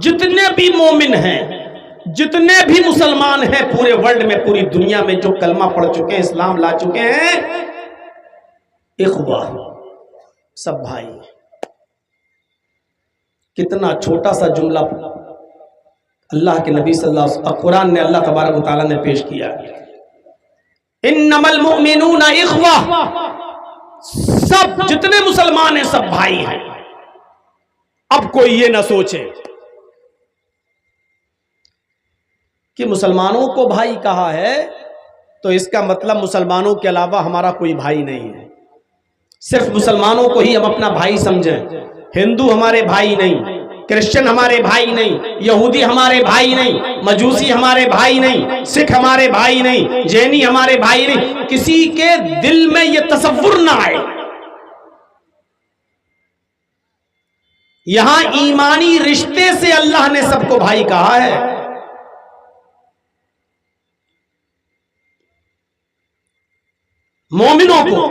جتنے بھی مومن ہیں، جتنے بھی مسلمان ہیں پورے ورلڈ میں، پوری دنیا میں جو کلمہ پڑھ چکے ہیں، اسلام لا چکے ہیں، اخوہ، سب بھائی۔ کتنا چھوٹا سا جملہ اللہ کے نبی صلی اللہ علیہ وسلم، قرآن نے اللہ تبارک و تعالیٰ نے پیش کیا، انما المؤمنون اخوہ، سب جتنے مسلمان ہیں سب بھائی ہیں۔ اب کوئی یہ نہ سوچے کہ مسلمانوں کو بھائی کہا ہے تو اس کا مطلب مسلمانوں کے علاوہ ہمارا کوئی بھائی نہیں ہے، صرف مسلمانوں کو ہی ہم اپنا بھائی سمجھیں. ہندو ہمارے بھائی نہیں، کرسچن ہمارے بھائی نہیں، یہودی ہمارے بھائی نہیں، مجوسی ہمارے بھائی نہیں، سکھ ہمارے بھائی نہیں، جینی ہمارے بھائی نہیں. کسی کے دل میں یہ تصور نہ آئے. یہاں ایمانی رشتے سے اللہ نے سب کو بھائی کہا ہے. مومنوں کو،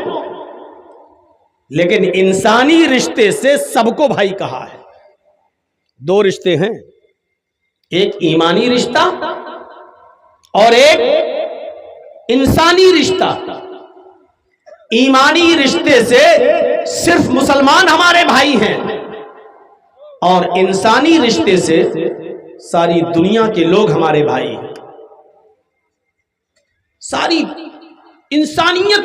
لیکن انسانی رشتے سے سب کو بھائی کہا ہے. دو رشتے ہیں، ایک ایمانی رشتہ اور ایک انسانی رشتہ. ایمانی رشتے سے صرف مسلمان ہمارے بھائی ہیں اور انسانی رشتے سے ساری دنیا کے لوگ ہمارے بھائی ہیں. ساری انسانیت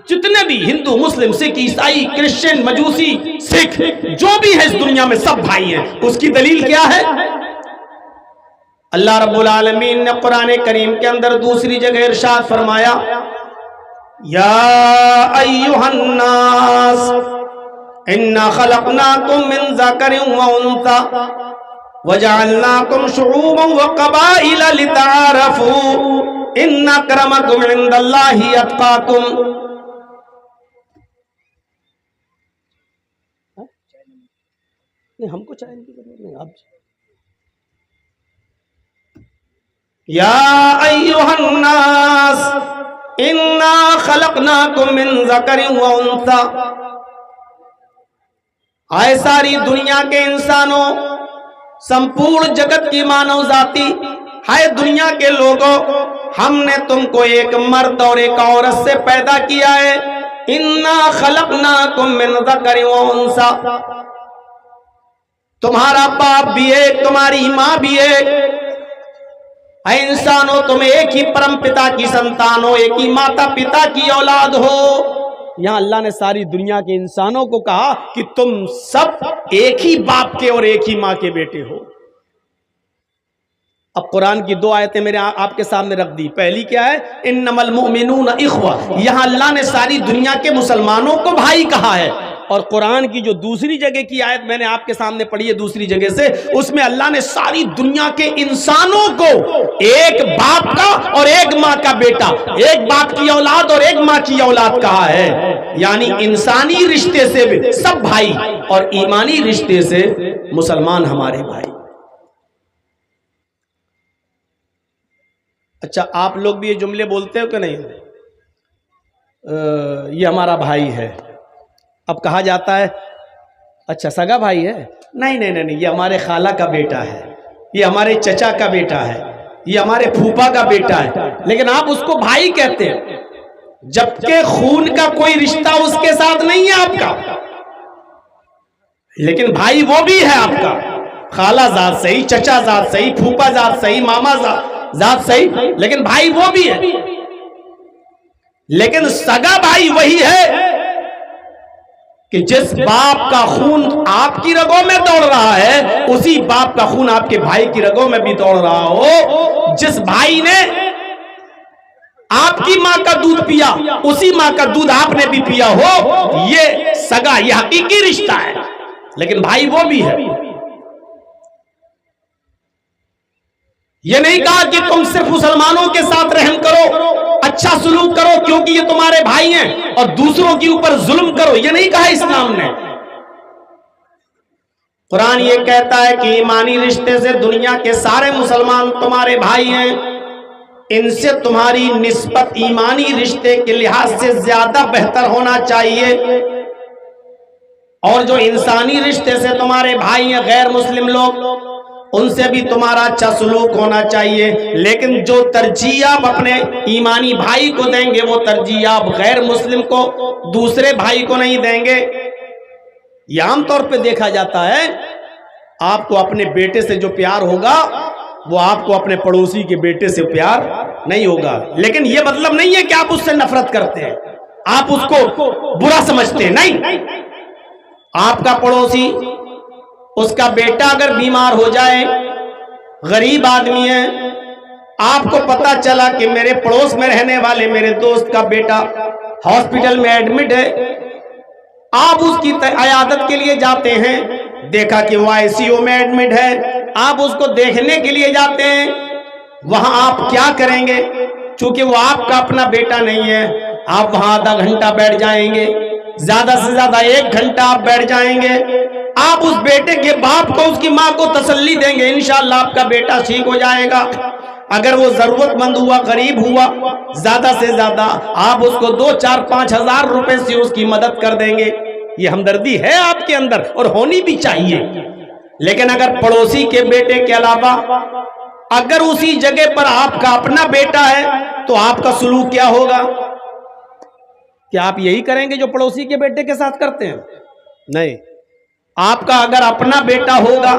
جتنے بھی ہندو، مسلم، سکھ، عیسائی، کرسچن، مجوسی، سکھ جو بھی ہے اس دنیا میں سب بھائی ہیں. اس کی دلیل کیا ہے؟ اللہ رب العالمین نے قرآن کریم کے اندر دوسری جگہ ارشاد فرمایا، یا ایھا الناس انا خلقناکم من ذکر و انثی وجعلناکم شعوبا وقبائل لتعارفوا ان اکرمکم عند اللہ اتقاکم. ہم کو چاہیے کی ضرورت نہیں. آپ یا ایھا الناس انا خلقناکم من ذکر و انثی، آئے ساری دنیا کے انسانوں، سمپورن جگت کی مانو ذاتی، ہائے دنیا کے لوگوں، ہم نے تم کو ایک مرد اور ایک عورت سے پیدا کیا ہے. انا خلقناکم من ذکر و انثی، تمہارا باپ بھی ایک، تمہاری ماں بھی ایک. اے انسانوں، تم ایک ہی پرم پتا کی سنتان ہو، ایک ہی ماتا پتا کی اولاد ہو. یہاں اللہ نے ساری دنیا کے انسانوں کو کہا کہ تم سب ایک ہی باپ کے اور ایک ہی ماں کے بیٹے ہو. اب قرآن کی دو آیتیں میرے آپ کے سامنے رکھ دی. پہلی کیا ہے؟ انما المؤمنون اخوہ. یہاں اللہ نے ساری دنیا کے مسلمانوں کو بھائی کہا ہے. اور قرآن کی جو دوسری جگہ کی آیت میں نے آپ کے سامنے پڑھی ہے دوسری جگہ سے، اس میں اللہ نے ساری دنیا کے انسانوں کو ایک باپ کا اور ایک ماں کا بیٹا، ایک باپ کی اولاد اور ایک ماں کی اولاد کہا ہے. یعنی انسانی رشتے سے بھی سب بھائی اور ایمانی رشتے سے مسلمان ہمارے بھائی. اچھا، آپ لوگ بھی یہ جملے بولتے ہو کہ نہیں؟ یہ ہمارا بھائی ہے. اب کہا جاتا ہے اچھا سگا بھائی ہے؟ نہیں نہیں نہیں، یہ ہمارے خالہ کا بیٹا ہے، یہ ہمارے چچا کا بیٹا ہے، یہ ہمارے پھوپھا کا بیٹا ہے. لیکن آپ اس کو بھائی کہتے ہیں جبکہ خون کا کوئی رشتہ اس کے ساتھ نہیں ہے آپ کا، لیکن بھائی وہ بھی ہے آپ کا. خالہ ذات صحیح، چچا ذات صحیح، پھوپھا ذات صحیح، ماما ذات صحیح، لیکن بھائی وہ بھی ہے. لیکن سگا بھائی وہی ہے کہ جس باپ کا خون آپ کی رگوں میں دوڑ رہا ہے اسی باپ کا خون آپ کے بھائی کی رگوں میں بھی دوڑ رہا ہو. جس بھائی نے آپ کی ماں کا دودھ پیا اسی ماں کا دودھ آپ نے بھی پیا ہو، یہ سگا، یہ حقیقی رشتہ ہے. لیکن بھائی وہ بھی ہے. یہ نہیں کہا کہ تم صرف مسلمانوں کے ساتھ رحم کرو، اچھا سلوک کرو کیونکہ یہ تمہارے بھائی ہیں، اور دوسروں کے اوپر ظلم کرو، یہ نہیں کہا اسلام نے. قرآن یہ کہتا ہے کہ ایمانی رشتے سے دنیا کے سارے مسلمان تمہارے بھائی ہیں. ان سے تمہاری نسبت ایمانی رشتے کے لحاظ سے زیادہ بہتر ہونا چاہیے. اور جو انسانی رشتے سے تمہارے بھائی ہیں غیر مسلم لوگ، ان سے بھی تمہارا اچھا سلوک ہونا چاہیے. لیکن جو ترجیح آپ اپنے ایمانی بھائی کو دیں گے وہ ترجیح آپ غیر مسلم کو، دوسرے بھائی کو نہیں دیں گے. یہ عام طور پہ دیکھا جاتا ہے، آپ کو اپنے بیٹے سے جو پیار ہوگا وہ آپ کو اپنے پڑوسی کے بیٹے سے پیار نہیں ہوگا. لیکن یہ مطلب نہیں ہے کہ آپ اس سے نفرت کرتے ہیں، آپ اس کو برا سمجھتے ہیں، نہیں. آپ کا پڑوسی، اس کا بیٹا اگر بیمار ہو جائے، غریب آدمی ہے، آپ کو پتا چلا کہ میرے پڑوس میں رہنے والے میرے دوست کا بیٹا ہاسپٹل میں ایڈمٹ ہے، آپ اس کی عیادت کے لیے جاتے ہیں، دیکھا کہ وہ ICU میں ایڈمٹ ہے، آپ اس کو دیکھنے کے لیے جاتے ہیں، وہاں آپ کیا کریں گے؟ چونکہ وہ آپ کا اپنا بیٹا نہیں ہے، آپ وہاں آدھا گھنٹہ بیٹھ جائیں گے، زیادہ سے زیادہ 1 گھنٹہ آپ بیٹھ جائیں گے، آپ اس بیٹے کے باپ کو، اس کی ماں کو تسلی دیں گے، انشاءاللہ آپ کا بیٹا ٹھیک ہو جائے گا۔ اگر وہ ضرورت مند ہوا، غریب ہوا، زیادہ سے زیادہ آپ اس کو 2, 4, 5 ہزار روپے سے اس کی مدد کر دیں گے۔ یہ ہمدردی ہے آپ کے اندر اور ہونی بھی چاہیے۔ لیکن اگر پڑوسی کے بیٹے کے علاوہ اگر اسی جگہ پر آپ کا اپنا بیٹا ہے تو آپ کا سلوک کیا ہوگا؟ کیا آپ یہی کریں گے جو پڑوسی کے بیٹے کے ساتھ کرتے ہیں؟ نہیں، آپ کا اگر اپنا بیٹا ہوگا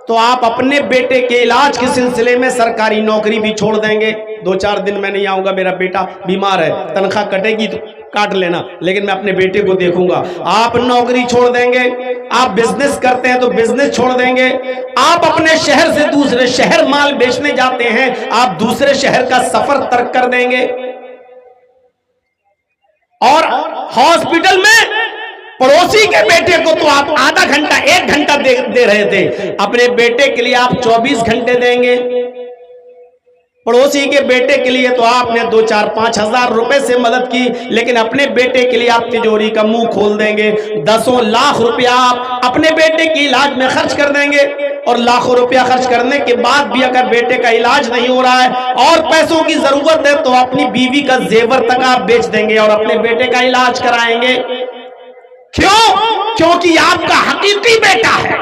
تو آپ اپنے بیٹے کے علاج کے سلسلے میں سرکاری نوکری بھی چھوڑ دیں گے۔ 2-4 دن میں نہیں آؤں گا، میرا بیٹا بیمار ہے، تنخواہ کٹے گی تو کاٹ لینا، لیکن میں اپنے بیٹے کو دیکھوں گا۔ آپ نوکری چھوڑ دیں گے، آپ بزنس کرتے ہیں تو بزنس چھوڑ دیں گے، آپ اپنے شہر سے دوسرے شہر مال بیچنے جاتے ہیں، آپ دوسرے شہر کا سفر ترک کر دیں گے۔ اور ہاسپٹل میں پڑوسی کے بیٹے کو تو آپ آدھا گھنٹہ 1 گھنٹہ دے رہے تھے، اپنے بیٹے کے لیے آپ 24 گھنٹے دیں گے۔ پڑوسی کے بیٹے کے لیے تو آپ نے 2, 4, 5 ہزار روپے سے مدد کی، لیکن اپنے بیٹے کے لیے آپ تجوری کا منہ کھول دیں گے، 10 لاکھ روپیہ آپ اپنے بیٹے کی علاج میں خرچ کر دیں گے، اور لاکھوں روپیہ خرچ کرنے کے بعد بھی اگر بیٹے کا علاج نہیں ہو رہا ہے اور پیسوں کی ضرورت ہے تو اپنی بیوی کا زیور تک آپ بیچ دیں گے اور اپنے بیٹے کا علاج کرائیں گے۔ کیوں؟ کیونکہ آپ کا حقیقی بیٹا ہے۔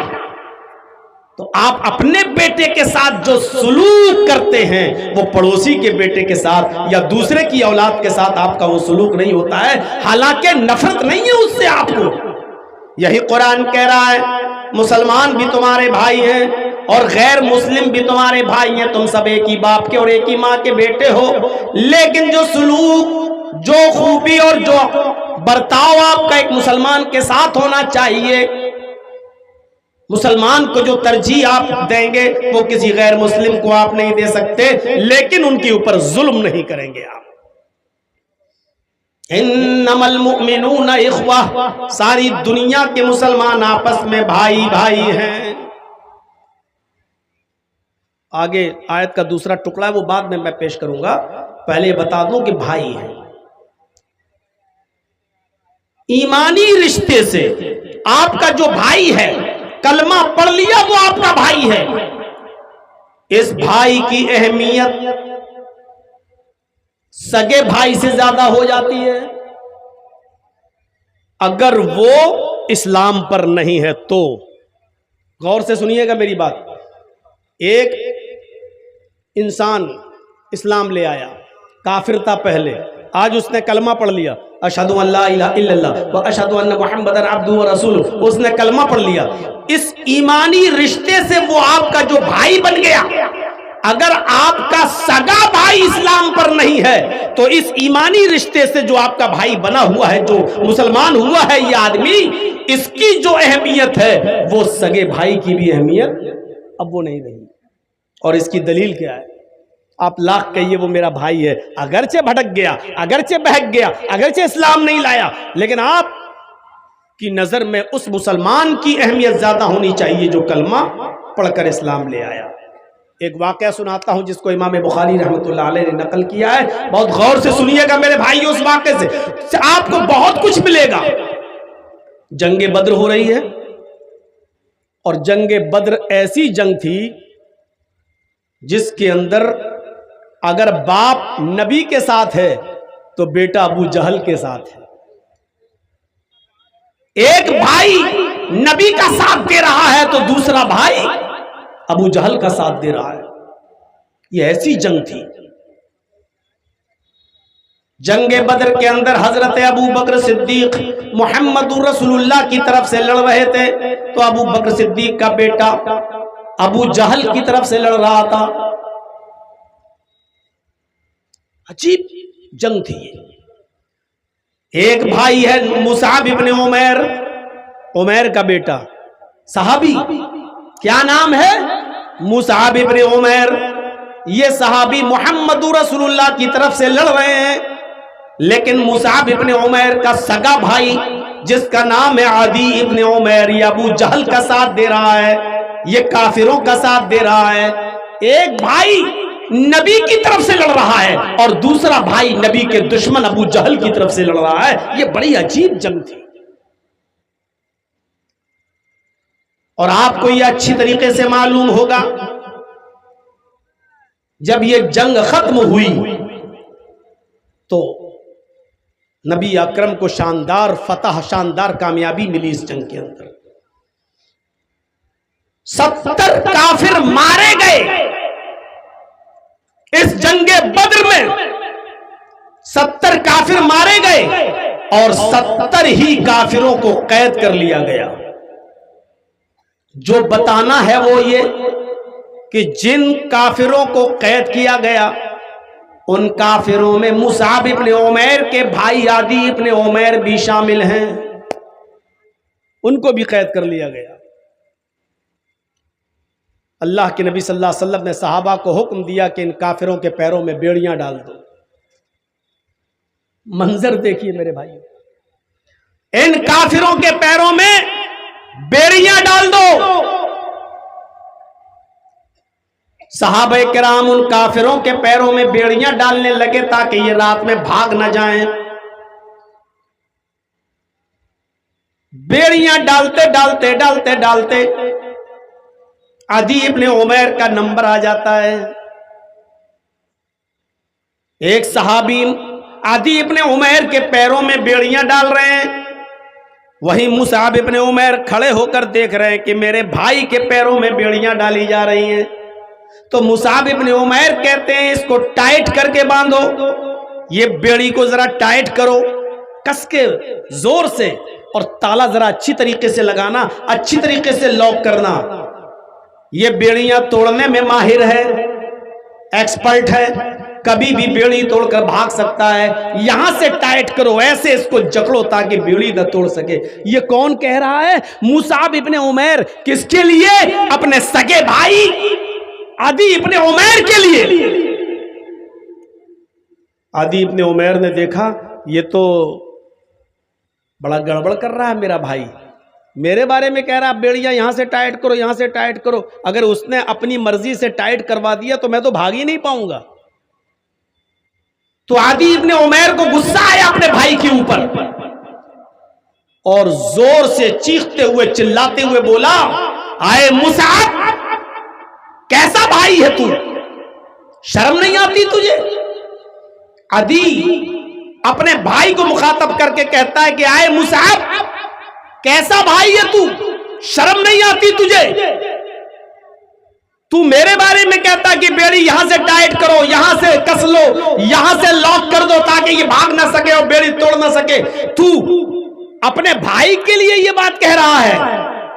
تو آپ اپنے بیٹے کے ساتھ جو سلوک کرتے ہیں وہ پڑوسی کے بیٹے کے ساتھ یا دوسرے کی اولاد کے ساتھ آپ کا وہ سلوک نہیں ہوتا ہے، حالانکہ نفرت نہیں ہے اس سے آپ کو۔ یہی قرآن کہہ رہا ہے مسلمان بھی تمہارے بھائی ہیں اور غیر مسلم بھی تمہارے بھائی ہیں، تم سب ایک ہی باپ کے اور ایک ہی ماں کے بیٹے ہو، لیکن جو سلوک، جو خوبی اور جو برتاؤ آپ کا ایک مسلمان کے ساتھ ہونا چاہیے، مسلمان کو جو ترجیح آپ دیں گے وہ کسی غیر مسلم کو آپ نہیں دے سکتے، لیکن ان کے اوپر ظلم نہیں کریں گے آپ۔ انما المؤمنون اخوہ، ساری دنیا کے مسلمان آپس میں بھائی بھائی ہیں۔ آگے آیت کا دوسرا ٹکڑا ہے وہ بعد میں پیش کروں گا، پہلے بتا دوں کہ بھائی ہیں۔ ایمانی رشتے سے آپ کا جو بھائی ہے، کلمہ پڑھ لیا وہ آپ کا بھائی ہے، اس بھائی کی اہمیت سگے بھائی سے زیادہ ہو جاتی ہے اگر وہ اسلام پر نہیں ہے تو۔ غور سے سنیے گا میری بات۔ ایک انسان اسلام لے آیا، کافر تھا پہلے، آج اس نے کلمہ پڑھ لیا، اشہدو ان لا الہ الا اللہ و اشہدو ان محمدن عبدہ و رسولہ، اس نے کلمہ پڑھ لیا، اس ایمانی رشتے سے وہ آپ کا جو بھائی بن گیا۔ اگر آپ کا سگا بھائی اسلام پر نہیں ہے تو اس ایمانی رشتے سے جو آپ کا بھائی بنا ہوا ہے، جو مسلمان ہوا ہے یہ آدمی، اس کی جو اہمیت ہے وہ سگے بھائی کی بھی اہمیت اب وہ نہیں رہی۔ اور اس کی دلیل کیا ہے؟ آپ لاکھ کہیے وہ میرا بھائی ہے، اگرچہ بھٹک گیا، اگرچہ بہک گیا، اگرچہ اسلام نہیں لایا، لیکن آپ کی نظر میں اس مسلمان کی اہمیت زیادہ ہونی چاہیے جو کلمہ پڑھ کر اسلام لے آیا۔ ایک واقعہ سناتا ہوں جس کو امام بخاری رحمۃ اللہ علیہ نے نقل کیا ہے، بہت غور سے سنیے گا میرے بھائی، اس واقعے سے آپ کو بہت کچھ ملے گا۔ جنگ بدر ہو رہی ہے اور جنگ بدر ایسی جنگ تھی جس کے اندر اگر باپ نبی کے ساتھ ہے تو بیٹا ابو جہل کے ساتھ ہے۔ ایک بھائی نبی کا ساتھ دے رہا ہے تو دوسرا بھائی ابو جہل کا ساتھ دے رہا ہے۔ یہ ایسی جنگ تھی۔ جنگ بدر کے اندر حضرت ابو بکر صدیق محمد رسول اللہ کی طرف سے لڑ رہے تھے تو ابو بکر صدیق کا بیٹا ابو جہل کی طرف سے لڑ رہا تھا۔ عجیب جنگ تھی یہ۔ ایک بھائی ہے مصعب ابن عمیر، عمیر کا بیٹا، صحابی، کیا نام ہے؟ مصعب ابن عمیر۔ یہ صحابی محمد رسول اللہ کی طرف سے لڑ رہے ہیں، لیکن مصعب ابن عمیر کا سگا بھائی جس کا نام ہے عدی ابن عمیر، یہ ابو جہل کا ساتھ دے رہا ہے، یہ کافروں کا ساتھ دے رہا ہے۔ ایک بھائی نبی کی طرف سے لڑ رہا ہے اور دوسرا بھائی نبی کے دشمن ابو جہل کی طرف سے لڑ رہا ہے۔ یہ بڑی عجیب جنگ تھی، اور آپ کو یہ اچھی طریقے سے معلوم ہوگا جب یہ جنگ ختم ہوئی تو نبی اکرم کو شاندار فتح، شاندار کامیابی ملی اس جنگ کے اندر۔ 70 کافر مارے گئے اس جنگ بدر میں، 70 کافر مارے گئے اور 70 ہی کافروں کو قید کر لیا گیا۔ جو بتانا ہے وہ یہ کہ جن کافروں کو قید کیا گیا ان کافروں میں مصعب ابن عمیر کے بھائی عدی ابن عمیر بھی شامل ہیں، ان کو بھی قید کر لیا گیا۔ اللہ کے نبی صلی اللہ علیہ وسلم نے صحابہ کو حکم دیا کہ ان کافروں کے پیروں میں بیڑیاں ڈال دو۔ منظر دیکھیے میرے بھائی، ان کافروں کے پیروں میں بیڑیاں ڈال دو۔ صحابہ کرام ان کافروں کے پیروں میں بیڑیاں ڈالنے لگے تاکہ یہ رات میں بھاگ نہ جائیں۔ بیڑیاں ڈالتے ڈالتے ڈالتے ڈالتے عدی ابن عمیر کا نمبر آ جاتا ہے۔ ایک صحابی عدی ابن عمیر کے پیروں میں بیڑیاں ڈال رہے ہیں، وہیں مصعب ابن عمیر کھڑے ہو کر دیکھ رہے ہیں کہ میرے بھائی کے پیروں میں بیڑیاں ڈالی جا رہی ہیں۔ تو مصعب ابن عمیر کہتے ہیں اس کو ٹائٹ کر کے باندھو، یہ بیڑی کو ذرا ٹائٹ کرو، کس کے زور سے، اور تالا ذرا اچھی طریقے سے لگانا، اچھی طریقے سے لاک کرنا۔ یہ بیڑیاں توڑنے میں ماہر ہے، ایکسپرٹ ہے، کبھی بھی بیڑی توڑ کر بھاگ سکتا ہے۔ یہاں سے ٹائٹ کرو، ایسے اس کو جکڑو تاکہ بیڑی نہ توڑ سکے۔ یہ کون کہہ رہا ہے؟ مصعب ابن عمیر۔ کس کے لیے؟ اپنے سگے بھائی عدی ابن عمیر کے لیے۔ عدی ابن عمیر نے دیکھا یہ تو بڑا گڑبڑ کر رہا ہے میرا بھائی، میرے بارے میں کہہ رہا بیڑیاں یہاں سے ٹائٹ کرو، یہاں سے ٹائٹ کرو۔ اگر اس نے اپنی مرضی سے ٹائٹ کروا دیا تو میں تو بھاگ ہی نہیں پاؤں گا۔ تو عدی ابن عمیر کو غصہ آیا اپنے بھائی کے اوپر اور زور سے چیختے ہوئے چلاتے ہوئے بولا، آئے مصعب، کیسا بھائی ہے تو؟ شرم نہیں آتی تجھے؟ عدی اپنے بھائی کو مخاطب کر کے کہتا ہے کہ آئے مصعب، کیسا بھائی ہے تو؟ شرم نہیں آتی تجھے؟ تو میرے بارے میں کہتا کہ بیڑی یہاں سے ٹائٹ کرو، یہاں سے کس لو، یہاں سے لاک کر دو تاکہ یہ بھاگ نہ سکے اور بیڑی توڑ نہ سکے۔ تو اپنے بھائی کے لیے یہ بات کہہ رہا ہے؟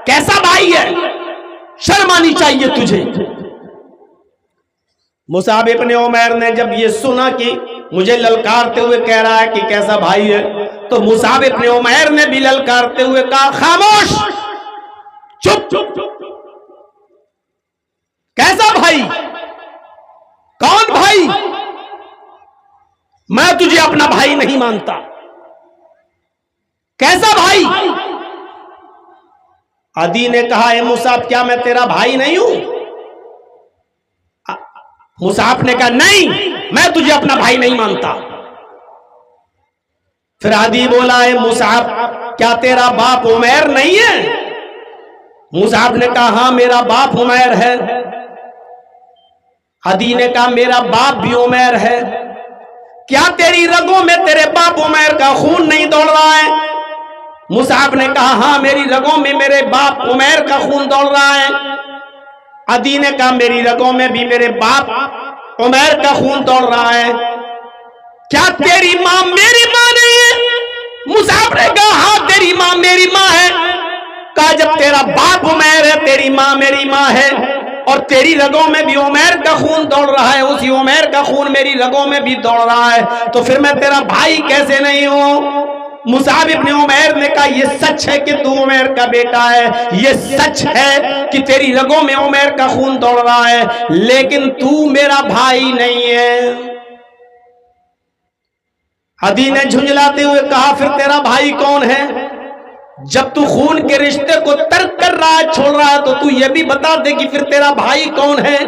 کیسا بھائی ہے؟ شرم آنی چاہیے تجھے۔ مصعب ابن عمیر نے جب یہ سنا کہ مجھے للکارتے ہوئے کہہ رہا ہے کہ کیسا بھائی ہے، تو مصعب ابن عمیر نے بھی للکارتے ہوئے کہا، خاموش، چپ، کیسا بھائی؟ کون بھائی؟ میں تجھے اپنا بھائی نہیں مانتا۔ کیسا بھائی؟ عدی نے کہا، اے مصعب، کیا میں تیرا بھائی نہیں ہوں؟ مصعب نے کہا، نہیں، میں تجھے اپنا بھائی نہیں مانتا۔ پھر عدی بولا، اے مصعب، کیا تیرا باپ عمیر نہیں ہے؟ مصعب نے کہا، ہاں میرا باپ عمیر ہے۔ عدی نے کہا، میرا باپ بھی عمیر ہے۔ کیا تیری رگوں میں تیرے باپ عمیر کا خون نہیں دوڑ رہا ہے؟ مصعب نے کہا، ہاں میری رگوں میں میرے باپ عمیر کا خون دوڑ رہا ہے۔ عدی نے کہا، میری رگوں میں بھی میرے باپ عمیر کا خون دوڑ رہا ہے۔ کیا تیری ماں میری ماں نہیں ہے؟ مصعب نے کہا، ہاں تیری ماں میری ماں ہے۔ کہا، جب تیرا باپ عمیر ہے، تیری ماں میری ماں ہے، اور تیری رگوں میں بھی عمیر کا خون دوڑ رہا ہے، اسی عمیر کا خون میری رگوں میں بھی دوڑ رہا ہے، تو پھر میں تیرا بھائی کیسے نہیں ہوں؟ مصعب ابن عمیر نے کہا یہ سچ ہے کہ تو عمیر کا بیٹا ہے، یہ سچ ہے کہ تیری رگوں میں عمیر کا خون دوڑ رہا ہے، لیکن تو میرا بھائی نہیں ہے۔ عدی نے جھنجلاتے ہوئے کہا پھر تیرا بھائی کون ہے؟ جب تو خون کے رشتے کو ترک کر رہا ہے، چھوڑ رہا ہے، تو یہ بھی بتا دے کہ پھر تیرا بھائی کون ہے؟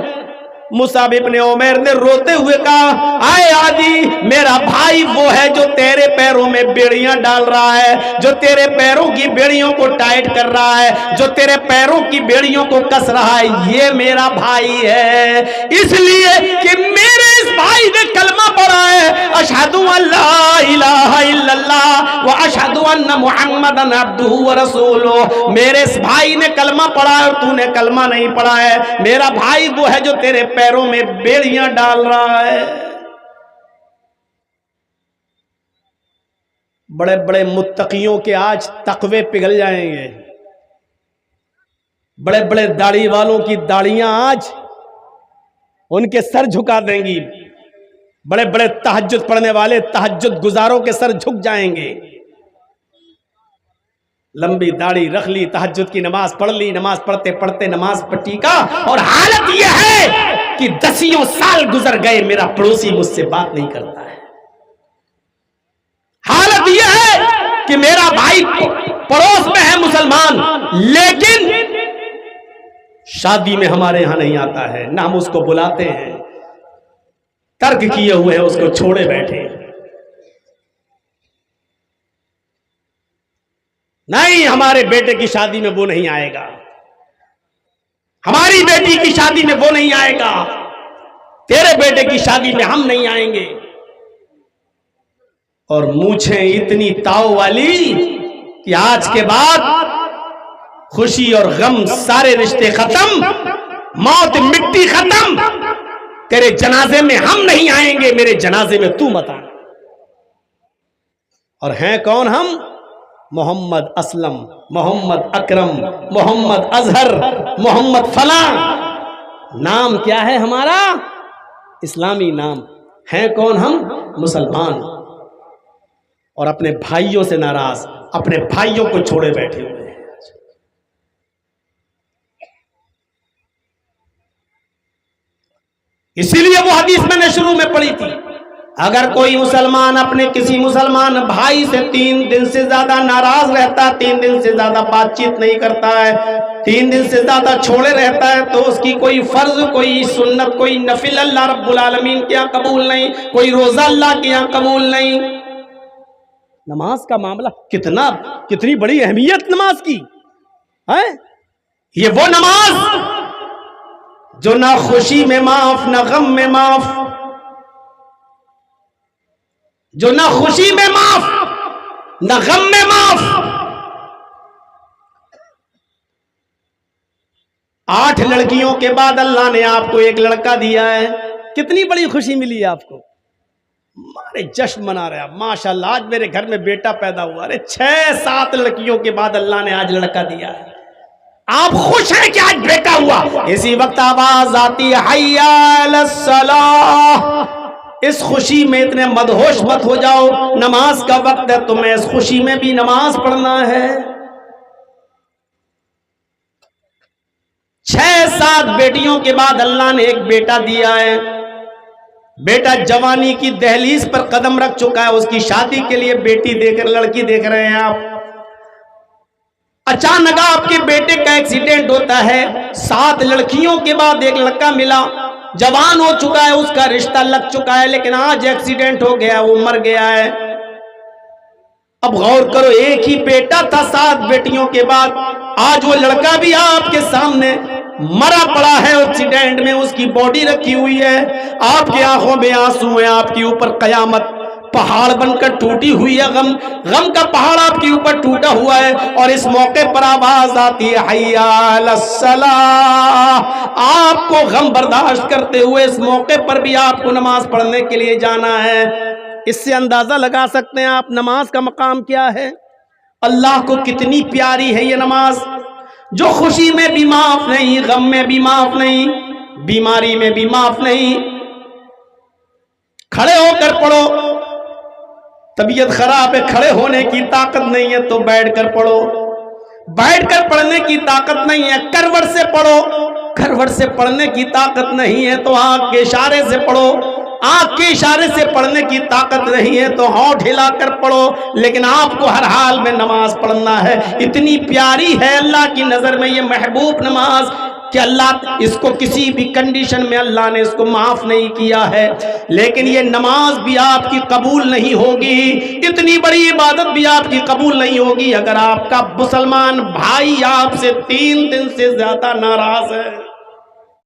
مصعب ابن عمیر نے روتے ہوئے کہا آئے عادی، میرا بھائی وہ ہے جو تیرے پیروں میں بیڑیاں ڈال رہا ہے، جو تیرے پیروں کی بیڑیوں کو ٹائٹ کر رہا ہے، جو تیرے پیروں کی بیڑیوں کو کس رہا ہے، یہ میرا بھائی ہے، اس لیے کہ میرے اس بھائی نے کلمہ پڑھا ہے اشہد ان لا الہ الا اللہ و اشہد ان محمد عبدہ و رسولہ۔ میرے اس بھائی نے کلمہ پڑھا ہے اور تو نے کلمہ نہیں پڑھا ہے، میرا بھائی وہ ہے جو تیرے پیروں میں بیڑیاں ڈال رہا ہے۔ بڑے بڑے متقیوں کے آج تقوے پگھل جائیں گے، بڑے بڑے داڑھی والوں کی داڑیاں آج ان کے سر جھکا دیں گی، بڑے بڑے تہجد پڑھنے والے تہجد گزاروں کے سر جھک جائیں گے۔ لمبی داڑھی رکھ لی، تہجد کی نماز پڑھ لی، نماز پڑھتے پڑھتے نماز پٹی کا، اور حالت یہ ہے کہ 10 سال گزر گئے میرا پڑوسی مجھ سے بات نہیں کرتا ہے، حالت یہ ہے کہ میرا بھائی پڑوس میں ہے مسلمان لیکن شادی میں ہمارے ہاں نہیں آتا ہے، نہ ہم اس کو بلاتے ہیں، ترک کیے ہوئے ہیں، اس کو چھوڑے بیٹھے، نہیں ہمارے بیٹے کی شادی میں وہ نہیں آئے گا، ہماری بیٹی کی شادی میں وہ نہیں آئے گا، تیرے بیٹے کی شادی میں ہم نہیں آئیں گے، اور مونچھیں اتنی تاؤ والی کہ آج کے بعد خوشی اور غم سارے رشتے ختم، موت مٹی ختم، تیرے جنازے میں ہم نہیں آئیں گے، میرے جنازے میں تو مت آ۔ اور ہیں کون ہم؟ محمد اسلم، محمد اکرم، محمد اظہر، محمد فلاں، نام کیا ہے ہمارا؟ اسلامی نام۔ ہیں کون ہم؟ مسلمان، اور اپنے بھائیوں سے ناراض، اپنے بھائیوں کو چھوڑے بیٹھے ہوئے ہیں۔ اسی لیے وہ حدیث میں نے شروع میں پڑھی تھی، اگر کوئی مسلمان اپنے کسی مسلمان بھائی سے 3 دن سے زیادہ ناراض رہتا ہے، 3 دن سے زیادہ بات چیت نہیں کرتا ہے، 3 دن سے زیادہ چھوڑے رہتا ہے، تو اس کی کوئی فرض، کوئی سنت، کوئی نفل اللہ رب العالمین کے یہاں قبول نہیں، کوئی روزہ اللہ کے یہاں قبول نہیں۔ نماز کا معاملہ کتنی بڑی اہمیت نماز کی ہے، یہ وہ نماز جو نہ خوشی میں معاف، نہ غم میں معاف، جو نہ خوشی میں معاف نہ غم میں معاف۔ 8 لڑکیوں کے بعد اللہ نے آپ کو ایک لڑکا دیا ہے، کتنی بڑی خوشی ملی آپ کو، مارے جشن منا رہے ہیں ماشاءاللہ آج میرے گھر میں بیٹا پیدا ہوا۔ ارے 6-7 لڑکیوں کے بعد اللہ نے آج لڑکا دیا ہے، آپ خوش ہیں کہ آج بیٹا ہوا؟ اسی وقت آواز آتی ہے حی علی الصلاۃ، اس خوشی میں اتنے مدہوش مت ہو جاؤ، نماز کا وقت ہے، تمہیں اس خوشی میں بھی نماز پڑھنا ہے۔ 6-7 بیٹیوں کے بعد اللہ نے ایک بیٹا دیا ہے، بیٹا جوانی کی دہلیز پر قدم رکھ چکا ہے، اس کی شادی کے لیے لڑکی دیکھ رہے ہیں آپ، اچانک آپ کے بیٹے کا ایکسیڈنٹ ہوتا ہے، 7 لڑکیوں کے بعد ایک لڑکا ملا، جوان ہو چکا ہے، اس کا رشتہ لگ چکا ہے، لیکن آج ایکسیڈنٹ ہو گیا، وہ مر گیا ہے۔ اب غور کرو، ایک ہی بیٹا تھا 7 بیٹیوں کے بعد، آج وہ لڑکا بھی آپ کے سامنے مرا پڑا ہے ایکسیڈنٹ میں، اس کی باڈی رکھی ہوئی ہے، آپ کی آنکھوں میں آنسو ہیں، آپ کے اوپر قیامت پہاڑ بن کر ٹوٹی ہوئی ہے، غم کا پہاڑ آپ کے اوپر ٹوٹا ہوا ہے، اور اس موقع پر آواز آتی ہے حی علی الصلاۃ، آپ کو غم برداشت کرتے ہوئے اس موقع پر بھی آپ کو نماز پڑھنے کے لیے جانا ہے۔ اس سے اندازہ لگا سکتے ہیں آپ نماز کا مقام کیا ہے، اللہ کو کتنی پیاری ہے یہ نماز، جو خوشی میں بھی معاف نہیں، غم میں بھی معاف نہیں، بیماری میں بھی معاف نہیں۔ کھڑے ہو کر پڑھو، طبیعت خراب ہے، کھڑے ہونے کی طاقت نہیں ہے تو بیٹھ کر پڑھو، بیٹھ کر پڑھنے کی طاقت نہیں ہے کروٹ سے پڑھو، کروٹ سے پڑھنے کی طاقت نہیں ہے تو آنکھ کے اشارے سے پڑھو، آنکھ کے اشارے سے پڑھنے کی طاقت نہیں ہے تو ہونٹ ہلا کر پڑھو، لیکن آپ کو ہر حال میں نماز پڑھنا ہے۔ اتنی پیاری ہے اللہ کی نظر میں یہ محبوب نماز کہ اللہ اس کو کسی بھی کنڈیشن میں اللہ نے اس کو معاف نہیں کیا ہے، لیکن یہ نماز بھی آپ کی قبول نہیں ہوگی، اتنی بڑی عبادت بھی آپ کی قبول نہیں ہوگی اگر آپ کا مسلمان بھائی آپ سے 3 دن سے زیادہ ناراض ہے۔